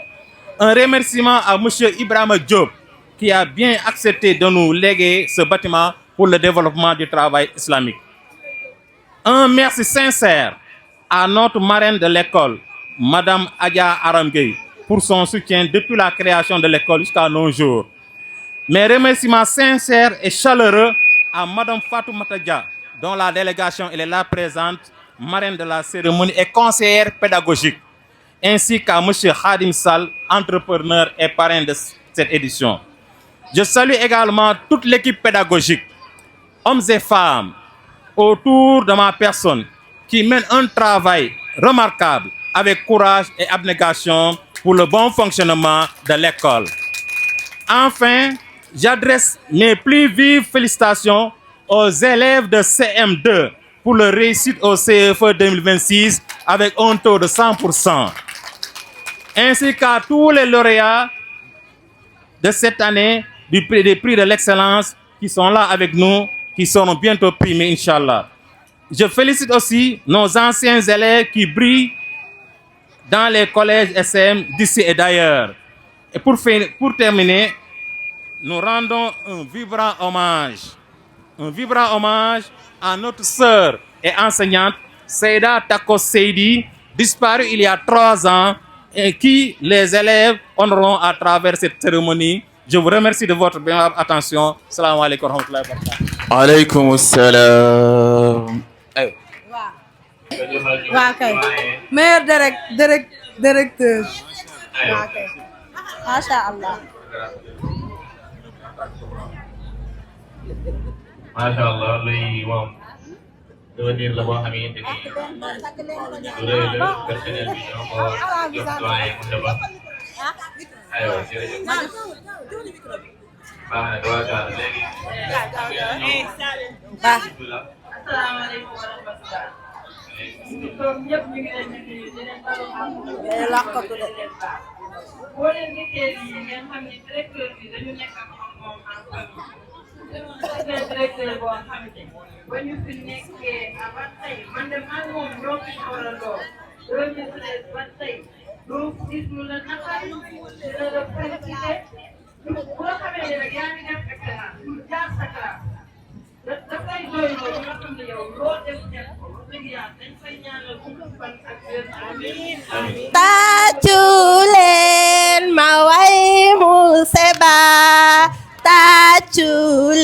Un remerciement à M. Ibrahima Diop, qui a bien accepté de nous léguer ce bâtiment pour le développement du travail islamique. Un merci sincère à notre marraine de l'école, Mme Adja Aramgueye, pour son soutien depuis la création de l'école jusqu'à nos jours. Mes remerciements sincères et chaleureux à Mme Fatou Matadja, dont la délégation est là présente, marraine de la cérémonie et conseillère pédagogique, ainsi qu'à M. Khadim Sall, entrepreneur et parrain de cette édition. Je salue également toute l'équipe pédagogique, hommes et femmes, autour de ma personne, qui mènent un travail remarquable avec courage et abnégation pour le bon fonctionnement de l'école. Enfin, j'adresse mes plus vives félicitations aux élèves de CM2 pour leur réussite au CFE 2026 avec un taux de 100%, ainsi qu'à tous les lauréats de cette année des prix de l'excellence qui sont là avec nous, qui seront bientôt primés, Inch'Allah. Je félicite aussi nos anciens élèves qui brillent dans les collèges SM d'ici et d'ailleurs. Et pour terminer, nous rendons un vibrant hommage à notre sœur et enseignante Seyda Tako Seydi, disparue il y a 3 ans et qui les élèves honoreront à travers cette cérémonie. Je vous remercie de votre bien attention. Salam alaikum wa rahmatullahi wa barakatuh. Alaikum salam. waa kay meilleur directeur waa kay macha allah. macha allah luy moom devenir la boo xamante ni lu rëy la personnel bi ñoo ko jox doyen Moustapha aywa jërëjëf baax na dawaa gaal léegi asalaamaaleykum wa rahmatulah. ñoom ñëpp ñu ngi leen di nuyu di leen balu xam. boo leen gisee lii ngeen xam ni directeur bi dañu nekk ak moom en directeur boo xamante ba ñu fi nekkee ba tey man de man moom ñoo fi xawarandoo 2013 ba tey doo gis lu la naqari dina la félicité bu la xamee ne rek yaa ngi def excellence pour jaar sa classe dafay doy loolu nga xam ne yow loo def ko dëgg yàlla dañ fay ñaanal gudd fan ak wér. amiin amiin. tàccu leen ma way Mouseba tàccu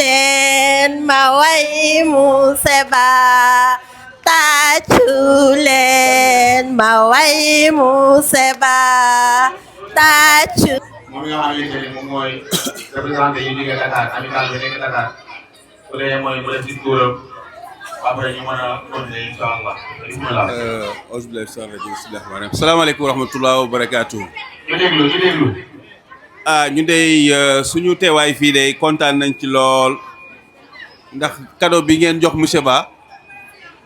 leen ma way Mouseba tàccu leen ma way Mouseba tàccu. moom nga xamante ni moom mooy représenté yi liggéey Dakar amical bi nekk Dakar su dee mooy mu def discours am après ñu mën a continuer incha allah bismillah. salaamaaleykum wa rahmatulah wa barakaatu. ñu déglu. ñu dey suñu teewaay fii de kontaan nañ ci lool ndax cadeau bi ngeen jox monsieur Ba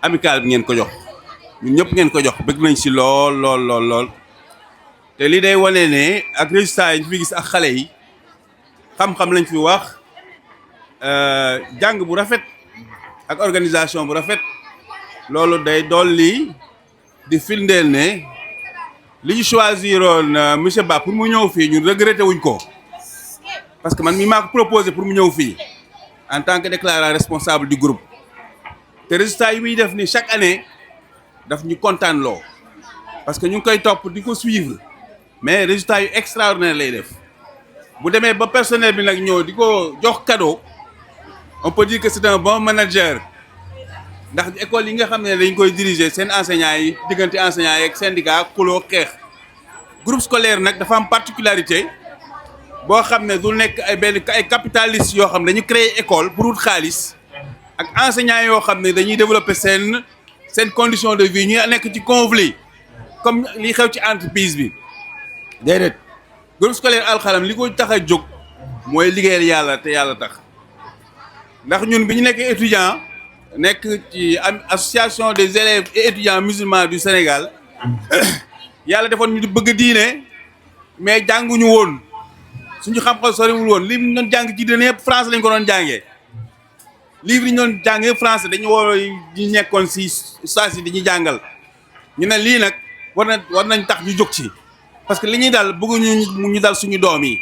amical bi ngeen ko jox ñun ñëpp ngeen ko jox bëgg nañ si lool te li day wane ne ak résultat yi ñu fi gis ak xale yi xam-xam lañ fi wax jàng bu rafet ak organisation bu rafet loolu day dolli di firndeel ne li ñu choisiroon monsieur Ba pour mu ñëw fii ñun regretté wuñ ko parce que man mi maa ko proposé pour mu ñëw fii en tant que déclarant responsable du groupe te résultat yi muy def ni chaque année daf ñu kontaan loo parce que ñu ngi koy topp di ko suivre mais résultat yu extraordinaire lay def bu demee ba personnel bi nag ñëw di ko jox cadeau on peut dire que c'est un bon manager ndax école yi nga xam ne dañ koy diriger seen enseignants yi diggante enseignants yi ak syndicat xuloo xeex groupe scolaire nag dafa am particularité boo xam ne du nekk ay capitalistes yoo xam ne dañu créer école pour wut xaalis ak enseignants yoo xam ne dañuy développer seen condition de vie ñu nekk ci conflit comme li xew ci entreprise bi déedéet groupe scolaire alxalam li ko tax a jóg mooy liggéeyal yàlla te yàlla tax ndax ñun bi ñu nekkee étudiant nekk ci association des élèves et étudiants musulmans du Sénégal yàlla defoon ñu di bëgg diine mais jànguñu woon suñu xam-xam soriwul woon li ñu doon jàng ci diine yëpp français lañ ko doon jàngee livre yi ñu doon jàngee français dañu woo ñu nekkoon si saa si dañuy jàngal ñu ne lii nag war nañ tax ñu jóg ci parce que li ñuy dal bëgguñu ñu dal suñu doom yi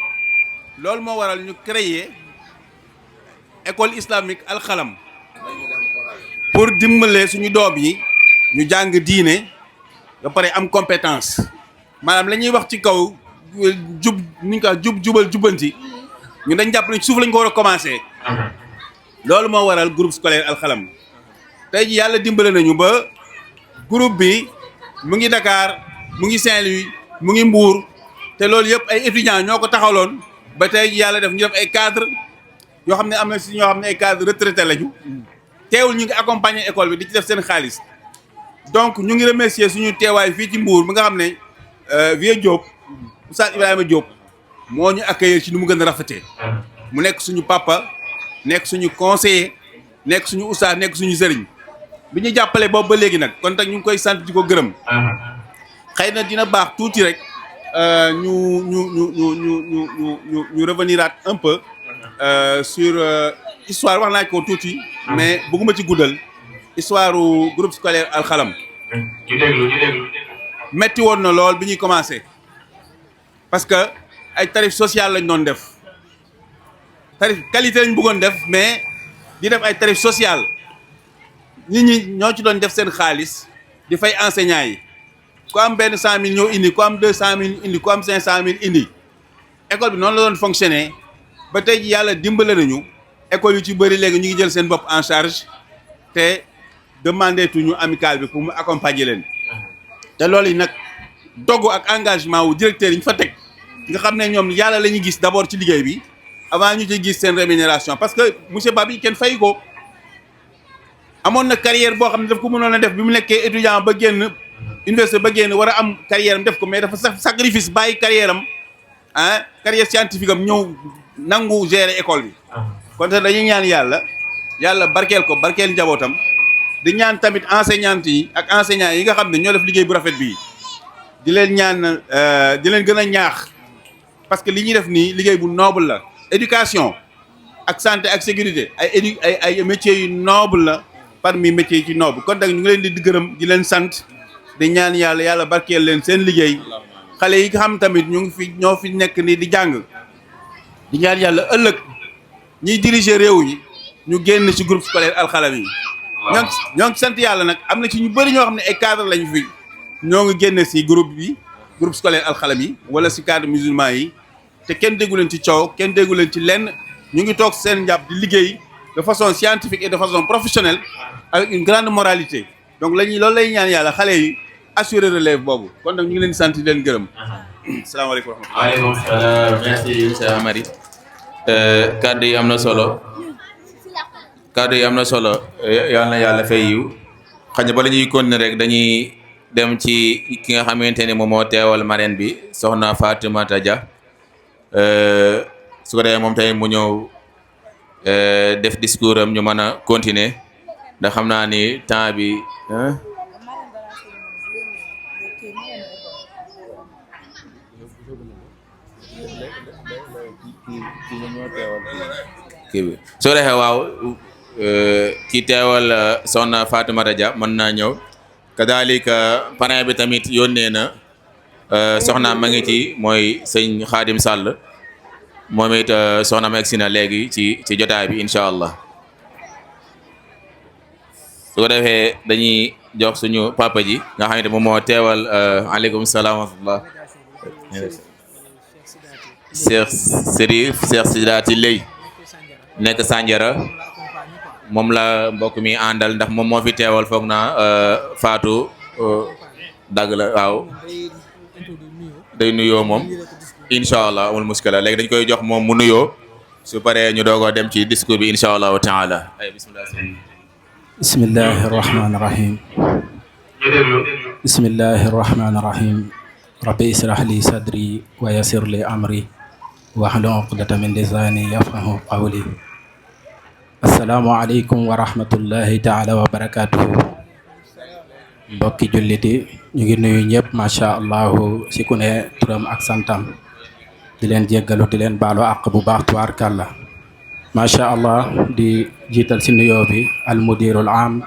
loolu moo waral ñu créer école islamique alxalam pour dimbale suñu doom yi ñu jàng diine ba pare am compétence maanaam la ñuy wax ci kaw jubal jubbanti ñu dañ jàpp ne suuf lañ ko war a commencer loolu moo waral groupe scolaire alxalam tey ji yàlla dimbale nañu ba groupe bi mu ngi Dakar mu ngi Saint-Louis mu ngi Mbour te loolu yëpp ay étudiants ñoo ko taxawloon ba tey yàlla def ñu def ay cadre yoo xam ne am na si ñoo xam ne ay cadre retraité lañu teewul ñu ngi accompagner école bi di ci def seen xaalis donc ñu ngi remercier suñu teewaay fii ci Mbour bi nga xam ne Vieux Diop Oustaz Ibrahima Diop moo ñu accueillir ci nu mu gën a rafetee mu nekk suñu papa nekk suñu conseiller nekk suñu oustaz nekk suñu sëriñ bi ñu jàppale boobu ba léegi nag kon nag ñu ngi koy sant di ko gërëm xëy na dina baax tuuti rek ñu reveniraat un peu sur histoire wax naa ko tuuti mais bëgguma ci guddal histoire groupe scolaire Al Khalam metti woon na lool bi ñuy commencé parce que ay tarif social lañ doon def tarif qualité lañ bëggoon def mais di def ay tarif social nit ñi ñoo ci doon def seen xaalis di fay enseignants yi ku am benn 100 000 ñëw indi ku am 200 000 indi ku am 500 000 indi école bi noonu la doon fonctionner ba tey ji yàlla dimbale nañu école yu ci bëri léegi ñu ngi jël seen bopp en charge te demandé tuñu amical bi pour mu accompagner leen te loolu yi nag dogu ak engagement wu directeur yi ñu fa teg nga xam ne ñoom yàlla la ñuy gis d'abord ci liggéey bi avant ñu ci gis seen rémunération parce que monsieur Babi kenn fay ko amoon na carrière boo xam ne daf ko mënoon a def bi mu nekkee étudiant ba génn université ba génn war a am carrière am def ko mais dafa sacrifice bàyyi carrière am ah carrière scientifique am ñëw nangu gérer école bi kon te dañuy ñaan yàlla barkeel ko barkeel njabootam di ñaan tamit enseignantes yi ak enseignants yi nga xam ne ñoo def liggéey bu rafet bii di leen ñaan di leen gën a ñaax parce que li ñuy def nii liggéey bu noble la éducation ak santé ak sécurité ay métiers yu noble la parmi métiers yi ci noble kon nag ñu ngi leen di gërëm di leen sant di ñaan yàlla barkeel leen seen liggéey xale yi nga xam tamit ñu ngi fi ñoo fi nekk nii di jàng di ñaan yàlla ëllëg ñiy diriger réew yi ñu génn ci groupe scolaire Al Khalam yi ñoo ngi sant yàlla nag am na ci ñu bëri ñoo xam ne ay cadre lañu fi ñoo ngi génn ci groupe scolaire Al Khalam yi wala ci cadre musulman yi te kenn déggu leen ci coow kenn déggu leen ci lenn ñu ngi toog seen njàpp di liggéey de façon scientifique et de façon professionnelle avec une grande moralité donc loolu lay ñaan yàlla xale yi assurer relève boobu kon nag ñu ngi leen sant di leen gërëm. salaamaaleykum wa rahmatulah. waaleykum salaam merci monsieur Amary. kàddu yi am na solo yal na yàlla fay yiw xëy na bala ñuy continuer rek dañuy dem ci ki nga xamante ne moom moo teewal marraine bi soxna Fatimata Dia su ko defee moom tamit mu ñëw def discours am ñu mën a continuer ndax xam naa ni temps bi soo defee waaw kii teewal soxna Fatimata Dia mën naa ñëw kadalika parrain bi tamit yónnee na soxna ma ngi ci mooy sëñ Xaadim Sall moom it soxna ma egsi na léegi ci jotaay bi incha allah su ko defee dañuy jox suñu papa ji nga xamante moom moo teewal aleykum salaam wa rahmatullah Cheikh Sidaati Lay nekk Sandiara moom la mbokk mi àndal ndax moom moo fi teewal foog naa Fatou dagg la waaw day nuyoo moom incha allah amul muskila léegi dañ koy jox moom mu nuyoo su paree ñu doogoo dem ci discours bi incha allahu taala ay bismillahi rahmaani rahim bismillahi rahmaani rahim rabbi israh li sadri wa yassir li amri wahlul uqdatan min lisani yafqahu qawli assalaamu aleykum wa rahmatullahi taala wa barakatuhu mbokki julliti ñu ngi nuyu ñëpp macha allahu si ku ne turam ak santam di leen jéggalu di leen baalu àq bu baax tubaarkàlla macha allah di jiital si nuyoo bi al mudirul am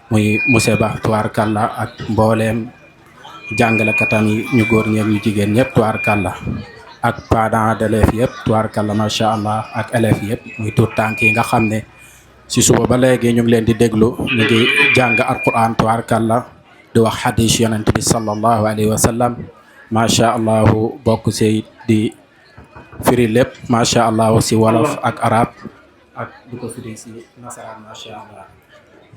muy monsieur Ba tubaarkàlla ak mbooleem jàngalekatam yi ñu góor ñeeg ñu jigéen ñëpp tubaarkàlla ak parents d'élèves yëpp tubaarkàlla macha allah ak élèves yëpp muy tuut tànk yi nga xam ne si suba ba léegi ñu ngi leen di déglu ñu ngi jàng alquran tubaarkàlla di wax hadis yonent bi sallallahu alayhi wa sallam macha allah bokk si di firi lépp macha allah si wolof ak arab ak di ko firi si nasaraan macha allah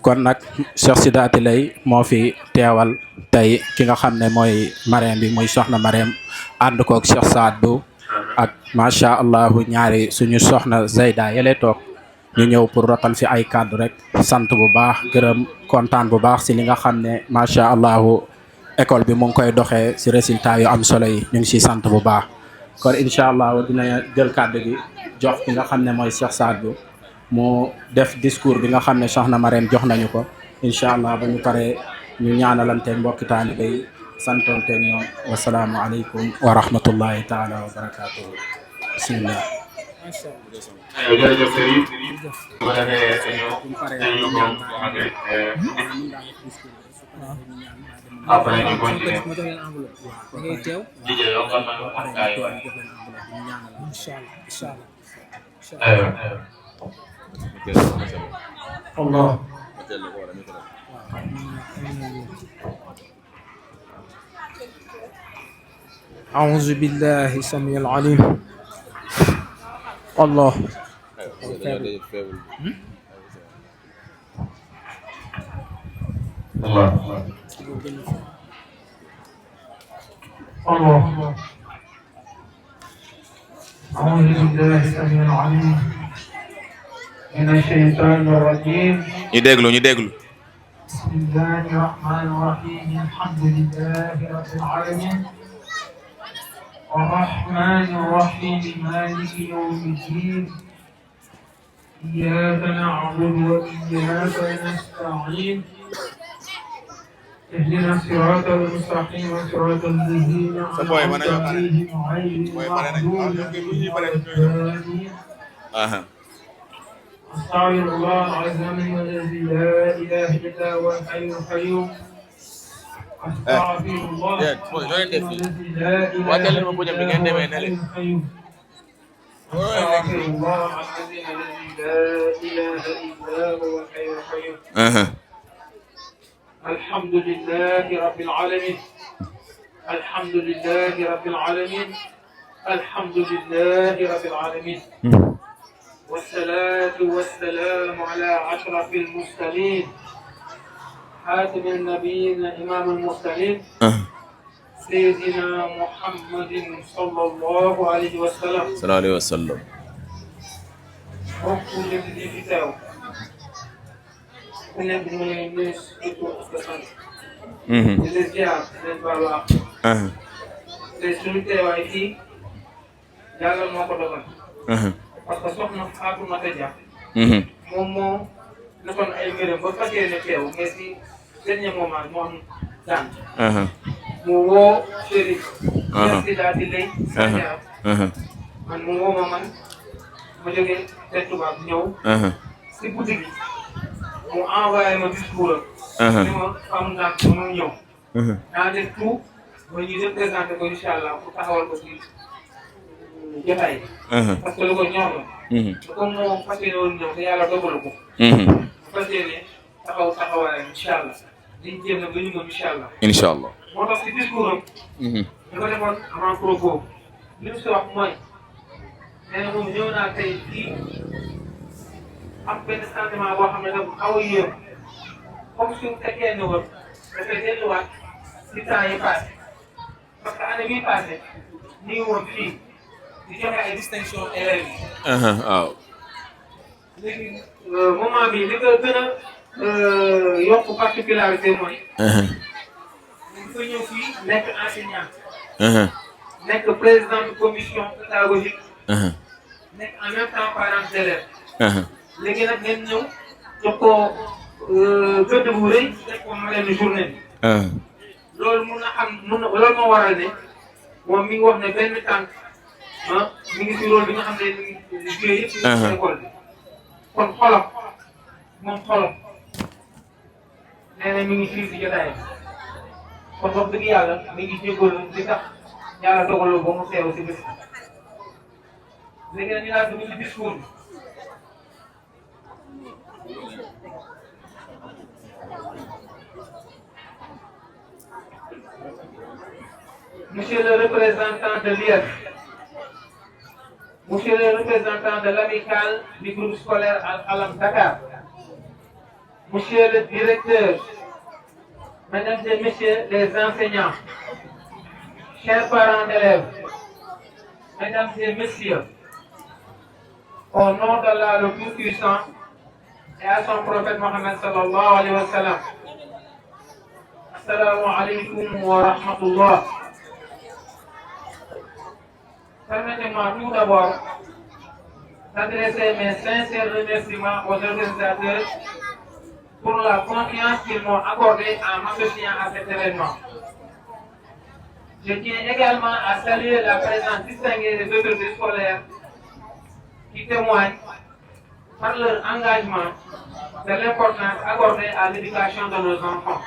kon nag Cheikh Sidaati Lay moo fi teewal tey ki nga xam ne mooy marraine bi muy soxna Marème ànd koog Cheikh Saad Bou ak macha allah ñaari suñu soxna Zeyda yële toog ñu ñëw pour rotal fi ay kàddu rek sant bu baax gërëm kontaan bu baax si li nga xam ne macha allah école bi mu ngi koy doxee si résultat yu am solo yi ñu ngi siy sant bu baax. kon incha allah dina jël kàddu gi jox ki nga xam ne mooy Cheikh Sadou mu def discours bi nga xam ne soxna Marème jox nañu ko incha allah ba ñu paree ñu ñaanalante mbokki taalibe yi santonte ñoom wasalaamu aleykum wa rahmatullahi taala wa barakatuhu bismillah. jërëjëf Serigne bu ko defee dañu ñaan après ñu continuer DJ yokkal ma am gaay Allah أعوذ بالله السميع العليم الله الله أعوذ بالله السميع العليم من الشيطان الرجيم ñu déglu بسم الله الرحمن الرحيم الحمد لله رب العالمين الرحمن الرحيم مالك يوم الدين إياك نعبد وإياك نستعين اهدنا الصراط المستقيم صراط الذين أنعمت عليهم غير المغضوب عليهم ولا الضالين أستغفر الله العظيم الذي لا إله إلا هو الحي القيوم أستغفر الله العظيم الذي لا إله إلا هو الحي القيوم أستغفر الله العظيم الذي لا إله إلا هو الحي القيوم الحمد لله رب العالمين الحمد لله رب العالمين الحمد لله رب العالمين والصلاة والسلام على أشرف المرسلين خاتم النبيين إمام المرسلين سيدنا محمد صلى الله عليه وسلم وكل الذي كتابه ku nekk mu ngi nuyu surtout ak sant. di leen ziar di leen baalu àq. te suñu teewaay fii yàlla moo ko dogal. parce que soxna Fatoumata Dia. moom moo defoon ay mbiram ba fas yéene teew mais si dernier moment moo am daan. mu woo Chérif. merci daal di lay. man mu woo ma ma jógee te tubaab ñëw. si guddi gi. mu envoyé ma discours am. ni ma am ndànk ba mu ñëw. naa def tout ba ñu représenté ko incha allah pour taxawal ko ci jotaay. parce que lu ko ñor la. te comme moo fas yéene woon ñëw te yàlla dogalu ko. fas yéene taxawaayam incha allah. liñ jéem nag ba ñu mën incha allah. incha allah moo tax si discours am. dafa defoon avant propos li mu si wax mooy nee na moom ñëw naa tey fii. am benn sentiment boo xam ne dafa xaw a yéem comme suñu fekkee ne woon dafay delluwaat ci temps yi passé parce que année bii passé ñu ngi woon fii di joxe ay distinction élèves yi. waaw. léegi moment bi li ko gën a yokk particularité mooy. dañ ko ñëw fii nekk enseignant. nekk président de commission pédagogique. nekk en même temps parent d'élèves. léegi nag ngeen ñëw jox ko gëdd bu rëy def ko ma leen journée bi. loolu loolu moo waral ne moom mi ngi wax ne benn tànk mi ngi si rôle bi nga xam ne mi ngi joué yëpp ci école bi kon xolam nee na mi ngi fii si jotaay kon wax dëgg yàlla mi ngi jégalu li tax yàlla dogaloo ba mu teew si bés léegi nag ñu daal dugg ci discours bi. Monsieur le représentant de l'IEF, Monsieur le représentant de l'amicale du groupe scolaire Al-Alam Dakar, Monsieur le directeur, Mesdames et Messieurs les enseignants, chers parents d'élèves, Mesdames et messieurs, au nom d'Allah le Tout-Puissant et à son prophète Mohammed sallallahu alayhi wa sallam, Assalamu alaikum wa rahmatullah. Permettez-moi tout d'abord d'adresser mes sincères remerciements aux organisateurs pour la confiance qu'ils m'ont accordée en m'associant à cet événement. Je tiens également à saluer la présence distinguée des autorités scolaires qui témoignent par leur engagement de l'importance accordée à l'éducation de nos enfants.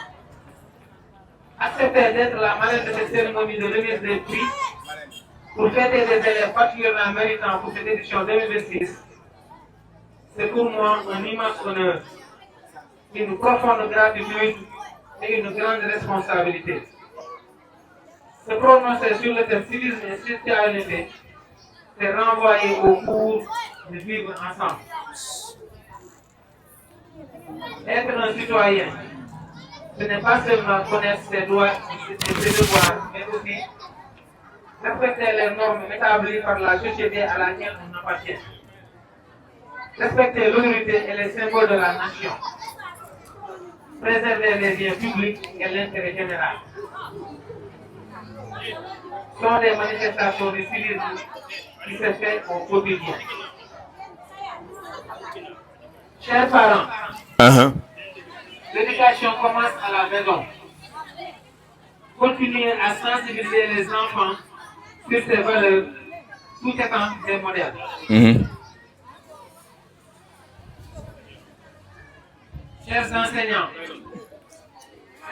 Accepter d'être la marraine de cette cérémonie de remise des prix pour fêter des élèves particulièrement méritants pour cette édition 2026, c'est pour moi un immense honneur, une profonde gratitude et une grande responsabilité. Se prononcer sur le thème civisme et citoyenneté, c'est renvoyer au cours de vivre ensemble. Être un citoyen, ce n'est pas seulement connaître ses droits et ses devoirs, mais aussi respecter les normes établies par la société à laquelle on appartient. Respecter l'autorité et les symboles de la nation. Préserver les biens publics et l'intérêt général. Ce sont des manifestations de civisme qui se fait au quotidien. Chers parents, l'éducation commence à la maison. Continuez à sensibiliser les enfants sur ces valeurs, tout étant des modèles. Chers enseignants,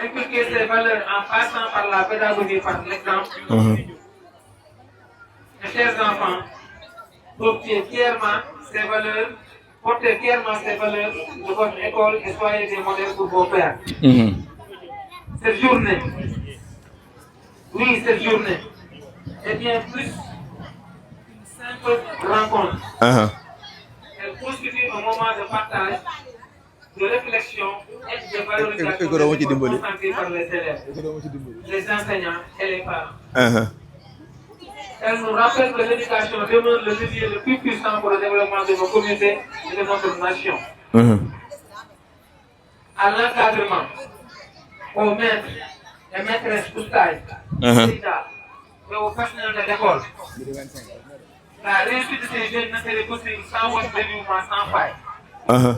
inculquer ces valeurs en passant par la pédagogie, par l'exemple. Et chers enfants, portez fièrement ces valeurs de votre école et soyez des modèles pour vos pères. Cette journée, oui, cette journée, est bien plus qu'une simple rencontre. Elle constitue un moment de partage, de réflexion et de valorisation consentie par les élèves, les enseignants et les parents. Elle nous rappelle que l'éducation demeure le levier le plus puissant pour le développement de nos communautés et de notre nation. À l'encadrement, aux maîtres et maîtresses oustaz, et aux personnels de l'école, la réussite de ces jeunes ne serait possible sans votre dévouement sans faille.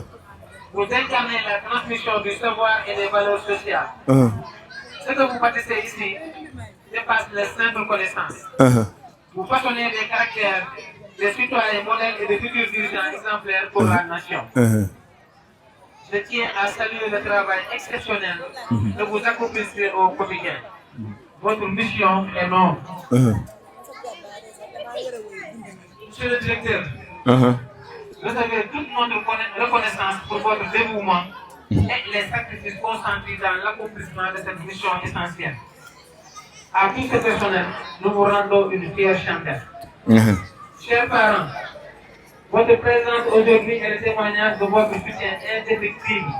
Vous incarnez la transmission du savoir et des valeurs sociales. Ce que vous bâtissez ici dépasse les simples connaissances. Vous façonnez des caractères, des citoyens modèles et des futurs dirigeants exemplaires pour la nation. Je tiens à saluer le travail exceptionnel que vous accomplissez au quotidien. Votre mission est noble. Monsieur le directeur, recevez toute notre reconnaissance pour votre dévouement et les sacrifices consentis dans l'accomplissement de cette mission essentielle. À tout ce personnel, nous vous rendons une fière chandelle. Chers parents, votre présence aujourd'hui est le témoignage de votre soutien indéfectible.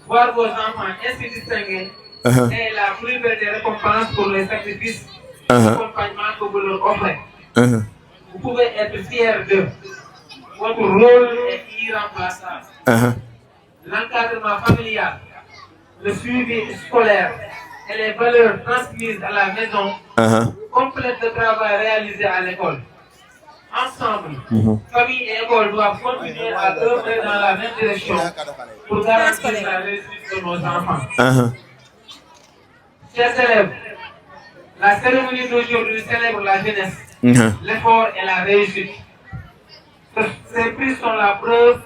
Voir vos enfants ainsi distingués est la plus belle des récompenses pour les sacrifices et l'accompagnement que vous leur offrez. Vous pouvez être fiers d'eux. Votre rôle est irremplaçable. L'encadrement familial, le suivi scolaire et les valeurs transmises à la maison complètent le travail réalisé à l'école. Ensemble, famille et école doivent continuer à œuvrer dans la même direction pour garantir la réussite de nos enfants. Chers élèves, la cérémonie d'aujourd'hui célèbre la jeunesse, l'effort et la réussite. Ces prix sont la preuve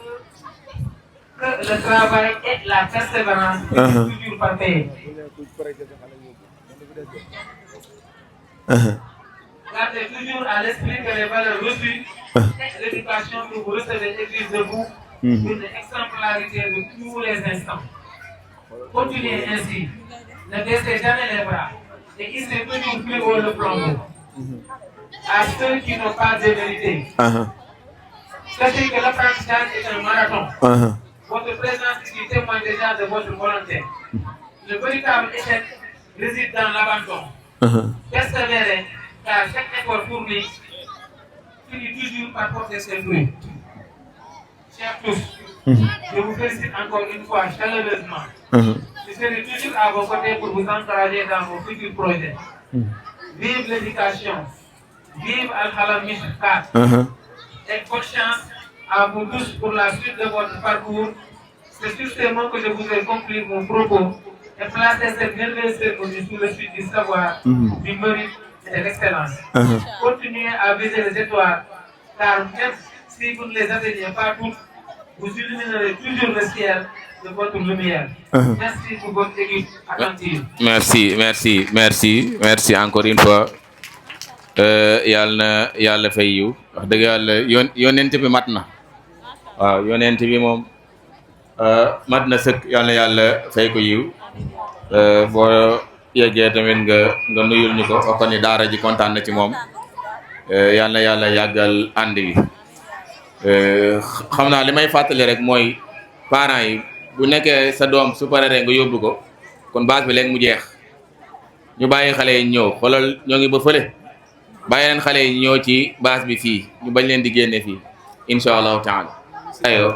que le travail et la persévérance sont toujours parfaits. Gardez toujours à l'esprit que les valeurs reçues et l'éducation que vous recevez exigent de vous une exemplarité de tous les instants. Continuez ainsi, ne baissez jamais les bras et hissez toujours plus haut le flambeau. À ceux qui n'ont pas de vérité, sachez que l'apprentissage est un marathon. Votre présence ici témoigne déjà de votre volonté. Le véritable échec réside dans l'abandon. Persévérez, car chaque effort fourni finit toujours par porter ses fruits. Chers tous, je vous félicite encore une fois chaleureusement. Je serai toujours à vos côtés pour vous encourager dans vos futurs projets. Vive l'éducation, vive Al-Halam Mission 4. Et bonne chance à vous tous pour la suite de votre parcours. C'est sur ces mots que je voudrais conclure mon propos et placer cette merveilleuse cérémonie sous le signe du savoir, du mérite et de l'excellence. Continuez à viser les étoiles, car même si vous ne les atteignez pas toutes, vous illuminerez toujours le ciel de votre lumière. Merci pour votre équipe attentive. Merci encore une fois. yàlla fay yiw wax dëgg yàlla yonent bi mat na waaw yonent bi moom mat na sëkk yàlla fay ko yiw boo yeggee tamit nga nuyul ñu ko wax ko ni daara ji kontaan na ci moom yàlla yàggal ànd bi xam naa li may fàttali rek mooy parents yi bu nekkee sa doom su paree nga yóbbu ko kon base bi léegi mu jeex ñu bàyyi xale yi ñëw xoolal ñoo ngi ba fële bàyyi leen xale yi ñëw ci base bi fii ñu bañ leen di génne fii incha allahu taala ayo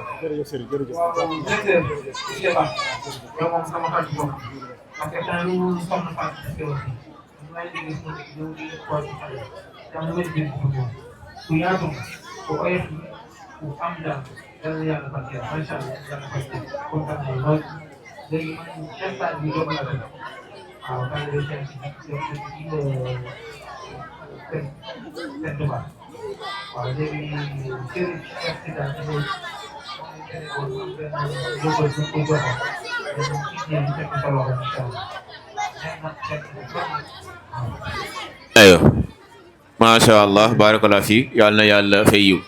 ayo masha Allah barakallahu fi yàlla na yàlla fay yiw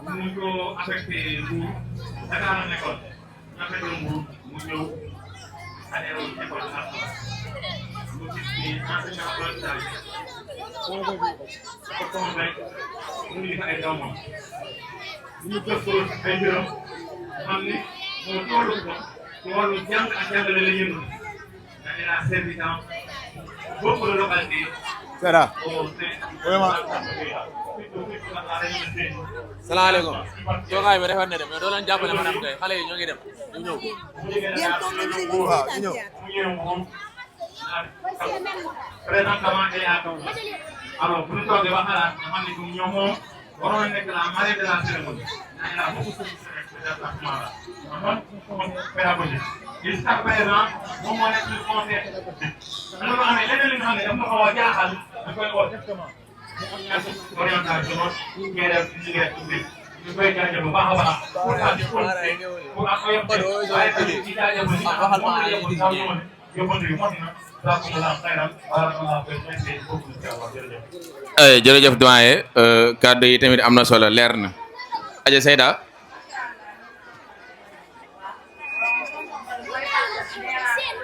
mu ko affecté Mbour Dakar la nekkoon affecté Mbour mu ñëw adhéré wu école mu gis ni enseignant volontaire ko convaincre mu ngi fa ay doomam ñu gëstoo ay mbiram xam ni moo toll ko ci wàllu jàng ak jàngale la yëngu dañ la servi dans beaucoup de localités. salaamaaleykum toogaay bi rafet na dem mais doo leen jàppale maanaam kay xale yi ñoo ngi dem ñu ñëw présentement day àggaw alors bu ñu toogee ba xalaat nga xam ne ñoom moom waroon na nekk la marraine de la cérémonie dañ la beaucoup de département la moom pédagogique jusqu'à présent moom moo nekk le conseil am na loo xam ne leneen li nga xam ne daf ma xaw a jaaxal da koy oo orientation ngay def liggéey public ñu koy jaajëf bu baax a baax pour daal di pour ak yëpp waaye tamit ci jaajëf li nga xam moom la yëpp daal ñëwoon yóbbante yu mot na jazakumullahu khairan barakallahu fiik merci beaucoup jërëjëf doyen kàddu yi tamit am na solo leer na aja Seyda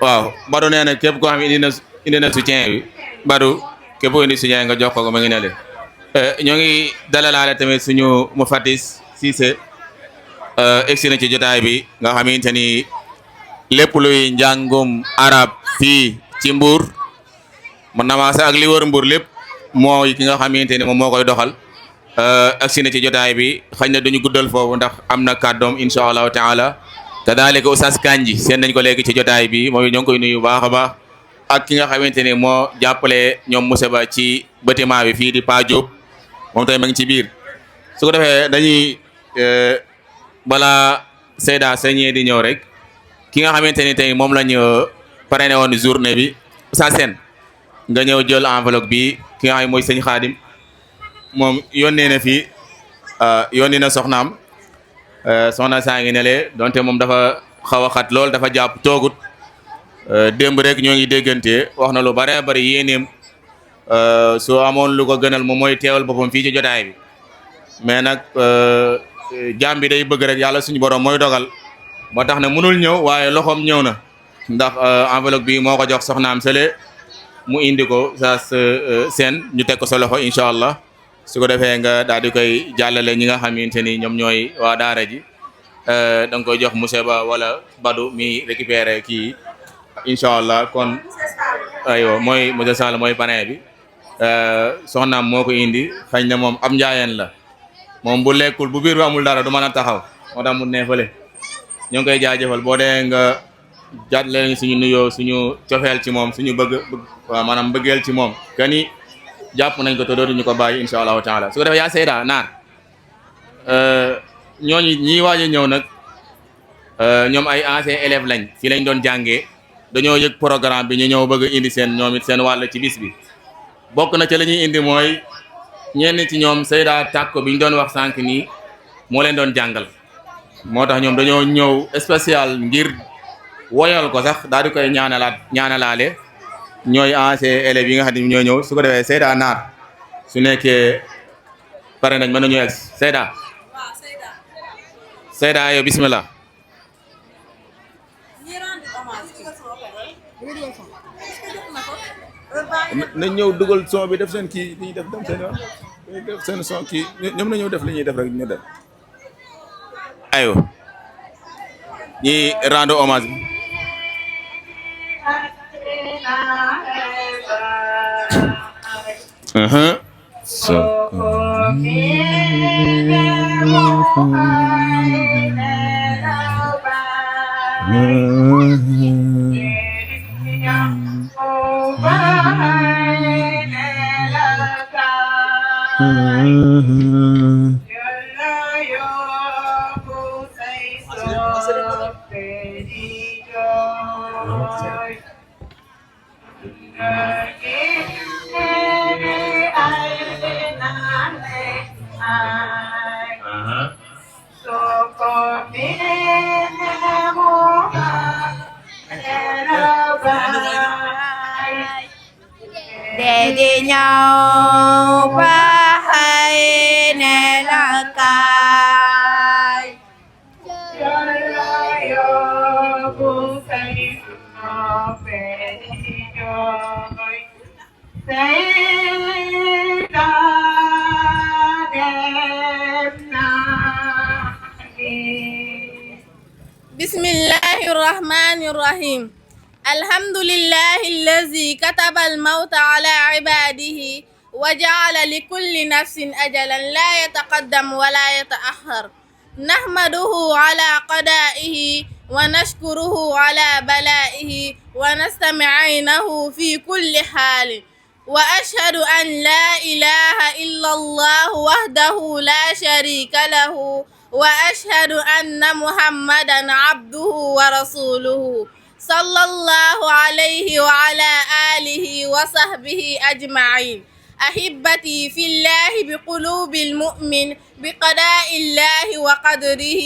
waaw Badou nee na képp koo xam ne indi na soutien bi Badou képp ko indi soutien nga jox ko ma ngi ne le ñoo ngi dalalaale tamit suñu Mufatis Cissé egsi na ci jotaay bi nga xamante ni lépp luy njàngum arab fii ci Mbour man na maasa ak li wër Mbour lépp mooy ki nga xamante ni moom moo koy doxal egsi na ci jotaay bi xëy na duñu guddal foofu ndax am na kàddoom incha allahu taala kadaalika Oustaz Kandji seen nañ ko léegi ci jotaay bi mooy ñoo ngi koy nuyu baax a baax ak ki nga xamante ni moo jàppale ñoom Moussa Ba ci bâtiment bi fii di Pa Diop moom tamit ma ngi ci biir su ko defee dañuy balaa Seyda Sañee di ñëw rek ki nga xamante ni tey moom la ñu parrainé woon journée bi Oustaz Sène nga ñëw jël enveloppe bi ki nga xam ne mooy sëñ Xaadim moom yónnee na fii yónnee na soxnaam soxna saa ngi ne le donte moom dafa xaw a xat lool dafa jàpp toogut démb rek ñoo ngi déggante wax na lu bare bari yéeneem soo amoon lu ko gënal moom mooy teewal boppam fii ci jotaay bi mais nag jaam bi day bëgg rek yàlla suñu borom mooy dogal moo tax ne mënul ñëw waaye loxoom ñëw na ndax enveloppe bi moo ko jox soxnaam sële mu indi ko saa seen ñu teg ko sa loxo incha allah su ko defee nga daal di koy jàllale ñi nga xamante ni ñoom ñooy waa daara ji da nga koy jox monsieur Ba wala Badou mi récupéré kii incha allah kon aywa mooy monsieur Sall mooy parrain bi soxnaam moo ko indi xañ na moom am njaayeen la moom bu lekkul bu biir bi amul dara du mën a taxaw moo tax mu ne fële ñoo ngi koy jaajëfal boo dee nga jàllale suñu nuyoo suñu cofeel ci moom suñu bëgg waaw maanaam bëggeel ci moom kani jàpp nañ ko te dootuñu ko bàyyi incha allahu taala su ko defee yaa Seyda naar ñooñu ñii waaj a ñëw nag ñoom ay anciens élèves lañ fii lañ doon jàngee dañoo yëg programme bi ñu ñëw bëgg a indi seen ñoom it seen wàll ci bis bi bokk na ca la ñuy indi mooy ñenn ci ñoom Seyda Tàkko bi ñu doon wax sànq nii moo leen doon jàngal moo tax ñoom dañoo ñëw spécial ngir woyal ko sax daal di koy ñaanalaale ñooy anciens élèves yi nga xam ne ñoo ñëw su ko defee Seyda naar su nekkee pare nañ mën nañu egg Seyda yow bismillah nañ ñëw dugal son bi def seen kii li ñuy def dem seen yoon def seen son kii ñoom na ñëw def li ñuy def rek ñu dem aywa ñi rendre hommage bi Dedi nhau ba hay nè là cài Bismillahirrahmanirrahim. الحمد لله الذي كتب الموت على عباده وجعل لكل نفس أجلا لا يتقدم ولا يتأخر نحمده على قضائه ونشكره على بلائه ونستعينه في كل حال وأشهد أن لا إله إلا الله وحده لا شريك له وأشهد أن محمدا عبده ورسوله صلى الله عليه وعلى آله وصحبه أجمعين أحبتي في الله بقلوب المؤمن بقضاء الله وقدره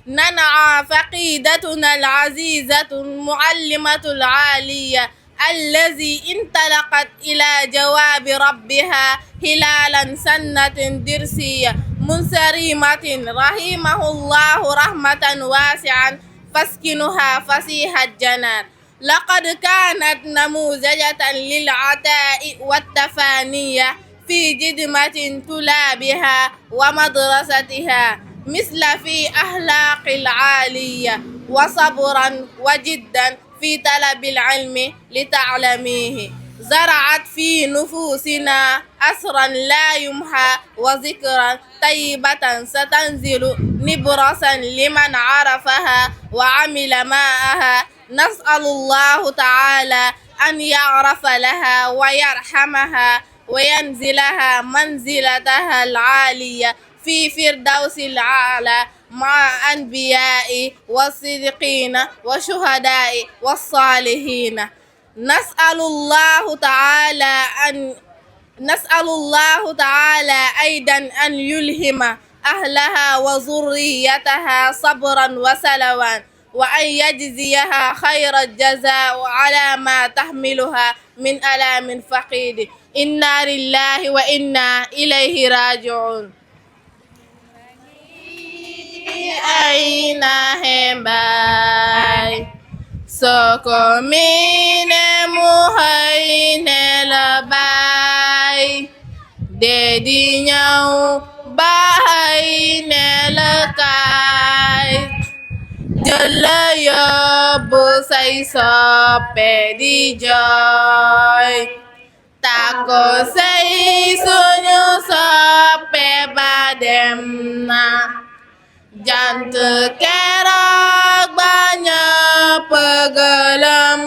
ننعى فقيدتنا العزيزة المعلمة العالية الذي انطلقت إلى جواب ربها هلالا سنة درسية منصرمة رحمه الله رحمة واسعة فاسكنها فسيح الجنان لقد كانت نموذجة للعطاء والتفانية في جدمة تلابها ومدرستها مثل في أخلاق العالية وصبرا وجدا في طلب العلم لتعلميه زرعت في نفوسنا أسرا لا يمحى وذكرا طيبة ستنزل نبرسا لمن عرفها وعمل معها نسأل الله تعالى أن يعرف لها ويرحمها وينزلها منزلتها العالية في فردوس الأعلى مع أنبياء والصديقين والشهداء والصالحين نسأل الله تعالى أيضا أن يلهم أهلها وذريتها صبرا وسلوان وأن يجزيها خير الجزاء على ما تحملها من ألام فقيد إنا لله وإنا إليه راجعون أين همباي soko mine muhaine labai dee di ñëw baay ne la kaay jël la yóbbu say soppe di jooy tàggo say suñu soppe ba dem na jant keroog ba ñëpp gëlëm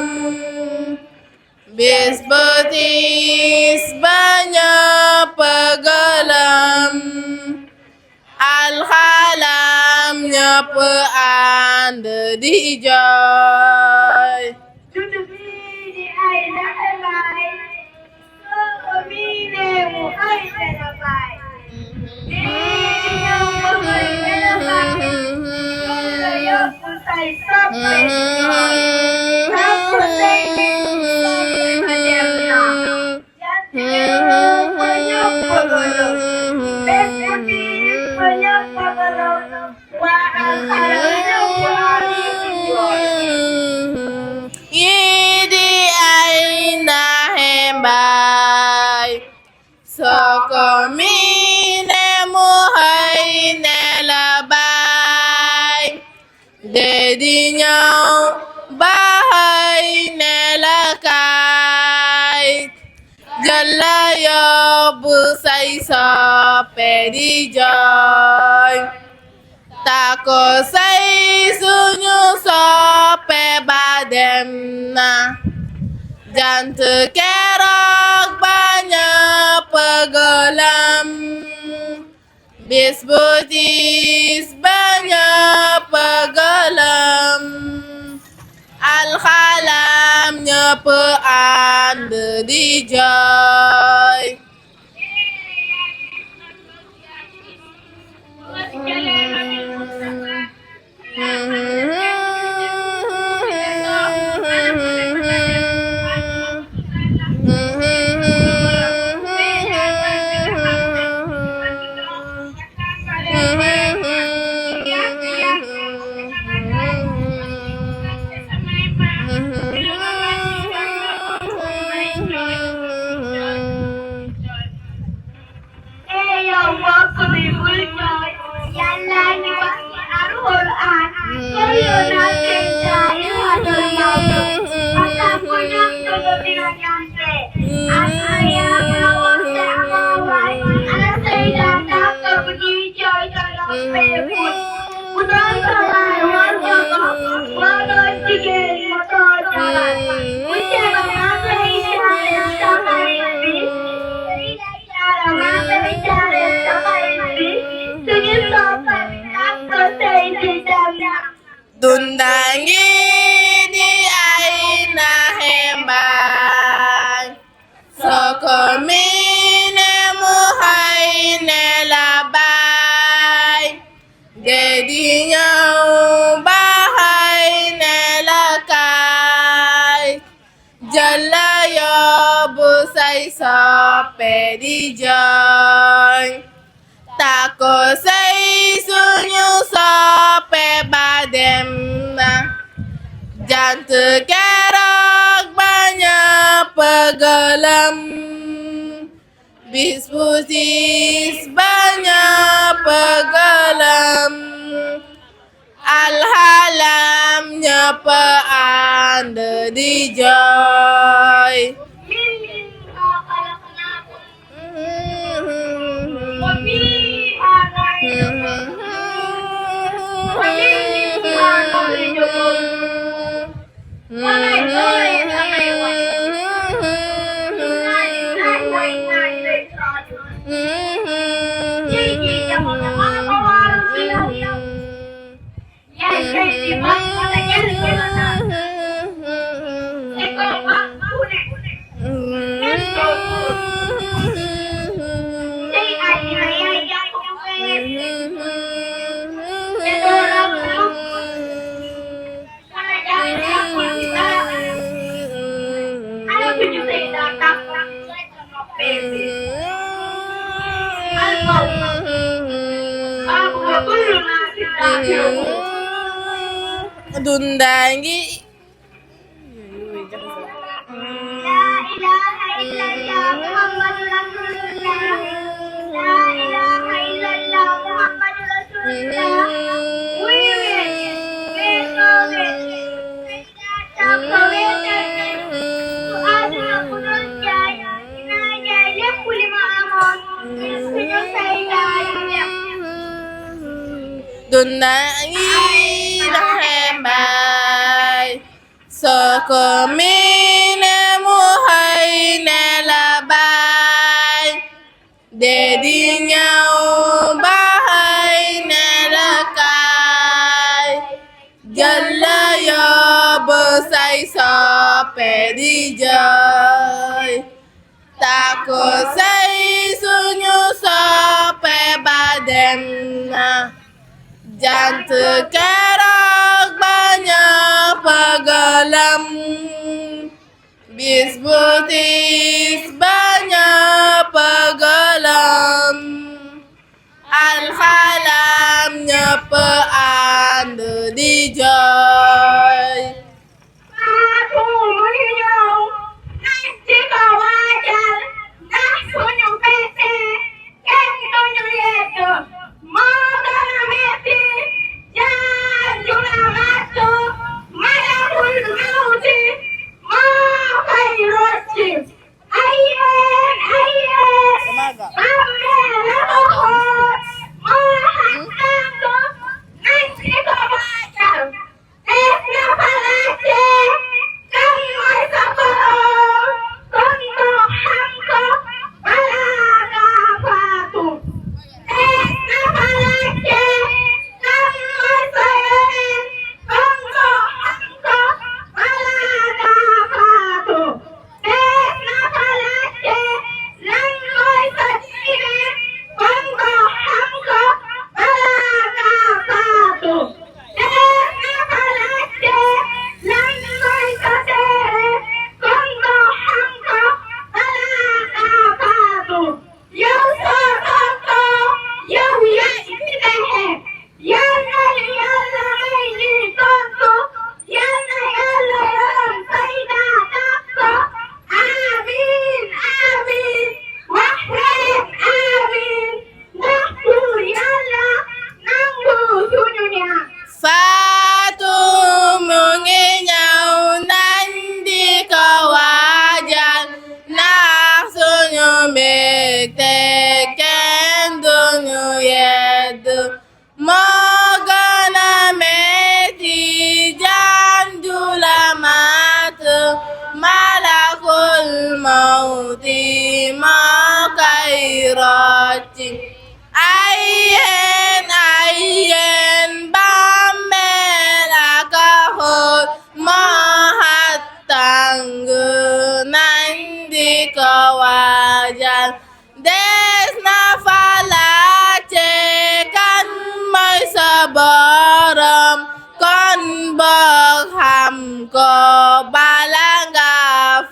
bis bu tiis ba ñëpp gëlëm alxalam ñëpp ànd di jooy Dudu bii di ay laxe baay soo ko miinee mu ay dana baay bii di ñëw mu ay dana baay loolu la yóbbu say soppe di jooy tàggu say soppe ba dem na jant keroog ba ñëpp gëlëm bés bu tiis ba ñëpp gëlëm waa alxalam ñëpp ànd di jooy yii di ay naxe mbaay soo ko miine mu xëy ne la baay dee di ñëw ba xëy ne la kaay jël la yóbbu say soppe di jooy tàggo say suñu soppe ba dem na jant keroog ba ñëpp gëlëm bis bu tiis ba ñëpp gëlëm alxalam ñëpp ànd di jooy yow mbokk mi bul jooy Yàlla ngi wax ci Alxuraan kullu nafsin zaa'iqatul mawt bakkan bu ñam solo dina ñamte ana Yàlla wax te amoo waay ana Sayda Tàkka bu ñuy jooy te noppeekul bu doon sa waay war nga ko boo doon jigéen ma doon jabar bu jeba maa koy jaare sa xarit bi Sayda Jaara maa koy jaare sa xarit bi suñu soppal Tàkka sey di dem na dundangi di ay naxe mbaay soo ko miine mu xëy ne la baay dee di ñëw ba xëy ne la kaay jël la yóbbu say soppe di jooy tàggo say suñu soppe ba dem na jant keroog ba ñëpp gëlëm bis bu tiis ba ñëpp gëlëm alxalam ñëpp ànd di jooy dundangi La ilaha illallah Muhammadur Rasulullah dunda ngi naxe mbaay soo ko miine mu xëy ne la baay dee di ñëw ba xëy ne la kaay jël la yóbbu say soppe di jooy takku say suñu soppe ba dem na jant keroog ba ñëpp gëlëm bis bu tiis ba ñëpp gëlëm alxalam ñëpp ànd di jooy Faatu muy ñëw nañ ci ko waajal ndax suñu bette kenn duñu yedd moo gën a metti jaan ju la mattu malakul mawti moo koy rocci ay yéen bàmmeel la ko xool moo xam tànk nañ ci ko waajal def na fa laajte kan mooy sa borom kon moo xam ko balaa ngaa faatu def na fa laajte kan mooy sa yonent kon moo xam ko balaa ngaa faatu def na fa laajte lan mooy sa diine kon moo xam ko balaa ngaa faatu def na fa laajte lan mooy sa teere kon moo xam ko balaa ngaa faatu yow soo tontoo yow yaay ci texe yal na yàlla may ñi tontu yal na yàlla yaram say daa takko amiin amiin wax leen amiin ndax buur yàlla nangu suñu ñaan Faatu mu ngi ñëw nañ di ko waajal ndax suñu mbégte kenn duñu yedd moo gën a metti jaan ju la mat malakul mawti moo koy rocci ay yéen bàmmeel ak a xóot moo xat tàng nañ di ko waajal des na fa laajte kan mooy sa borom kon boog xam ko bala nga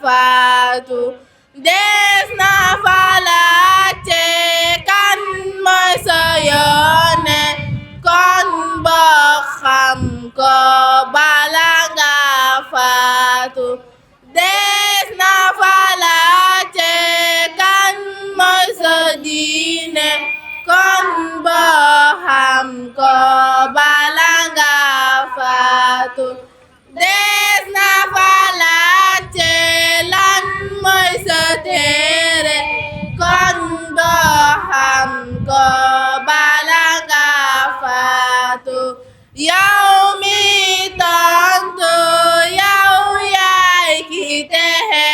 faatu des na fa laajte kan mooy sa yonent kon boog xam ko bala nga faatu des na fa laajte kan mooy sa diine kon boog xam ko bala nga faatu des na fa laajte lan mooy sa teere kon boog xam ko bala nga faatu yow mi tontu yow yaay ki texe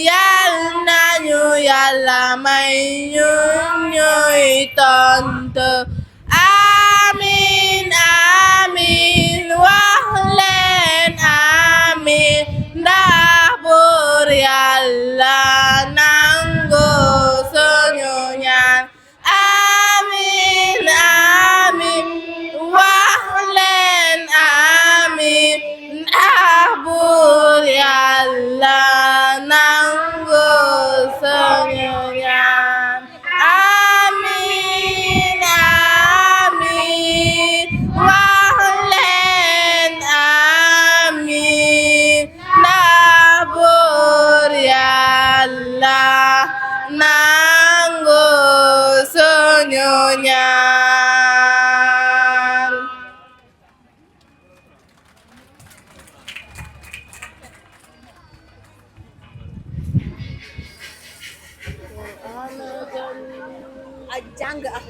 yal nañu yàlla may ñuy tontu amiin amiin wax leen amiin ndax buur yàlla nangu suñu ñaan amiin amiin wax leen amiin ndax buur yàlla nangu suñu ñaan amiin amiin wax leen amiin ndax buur yàlla nangu suñu ñaan ak jàng ak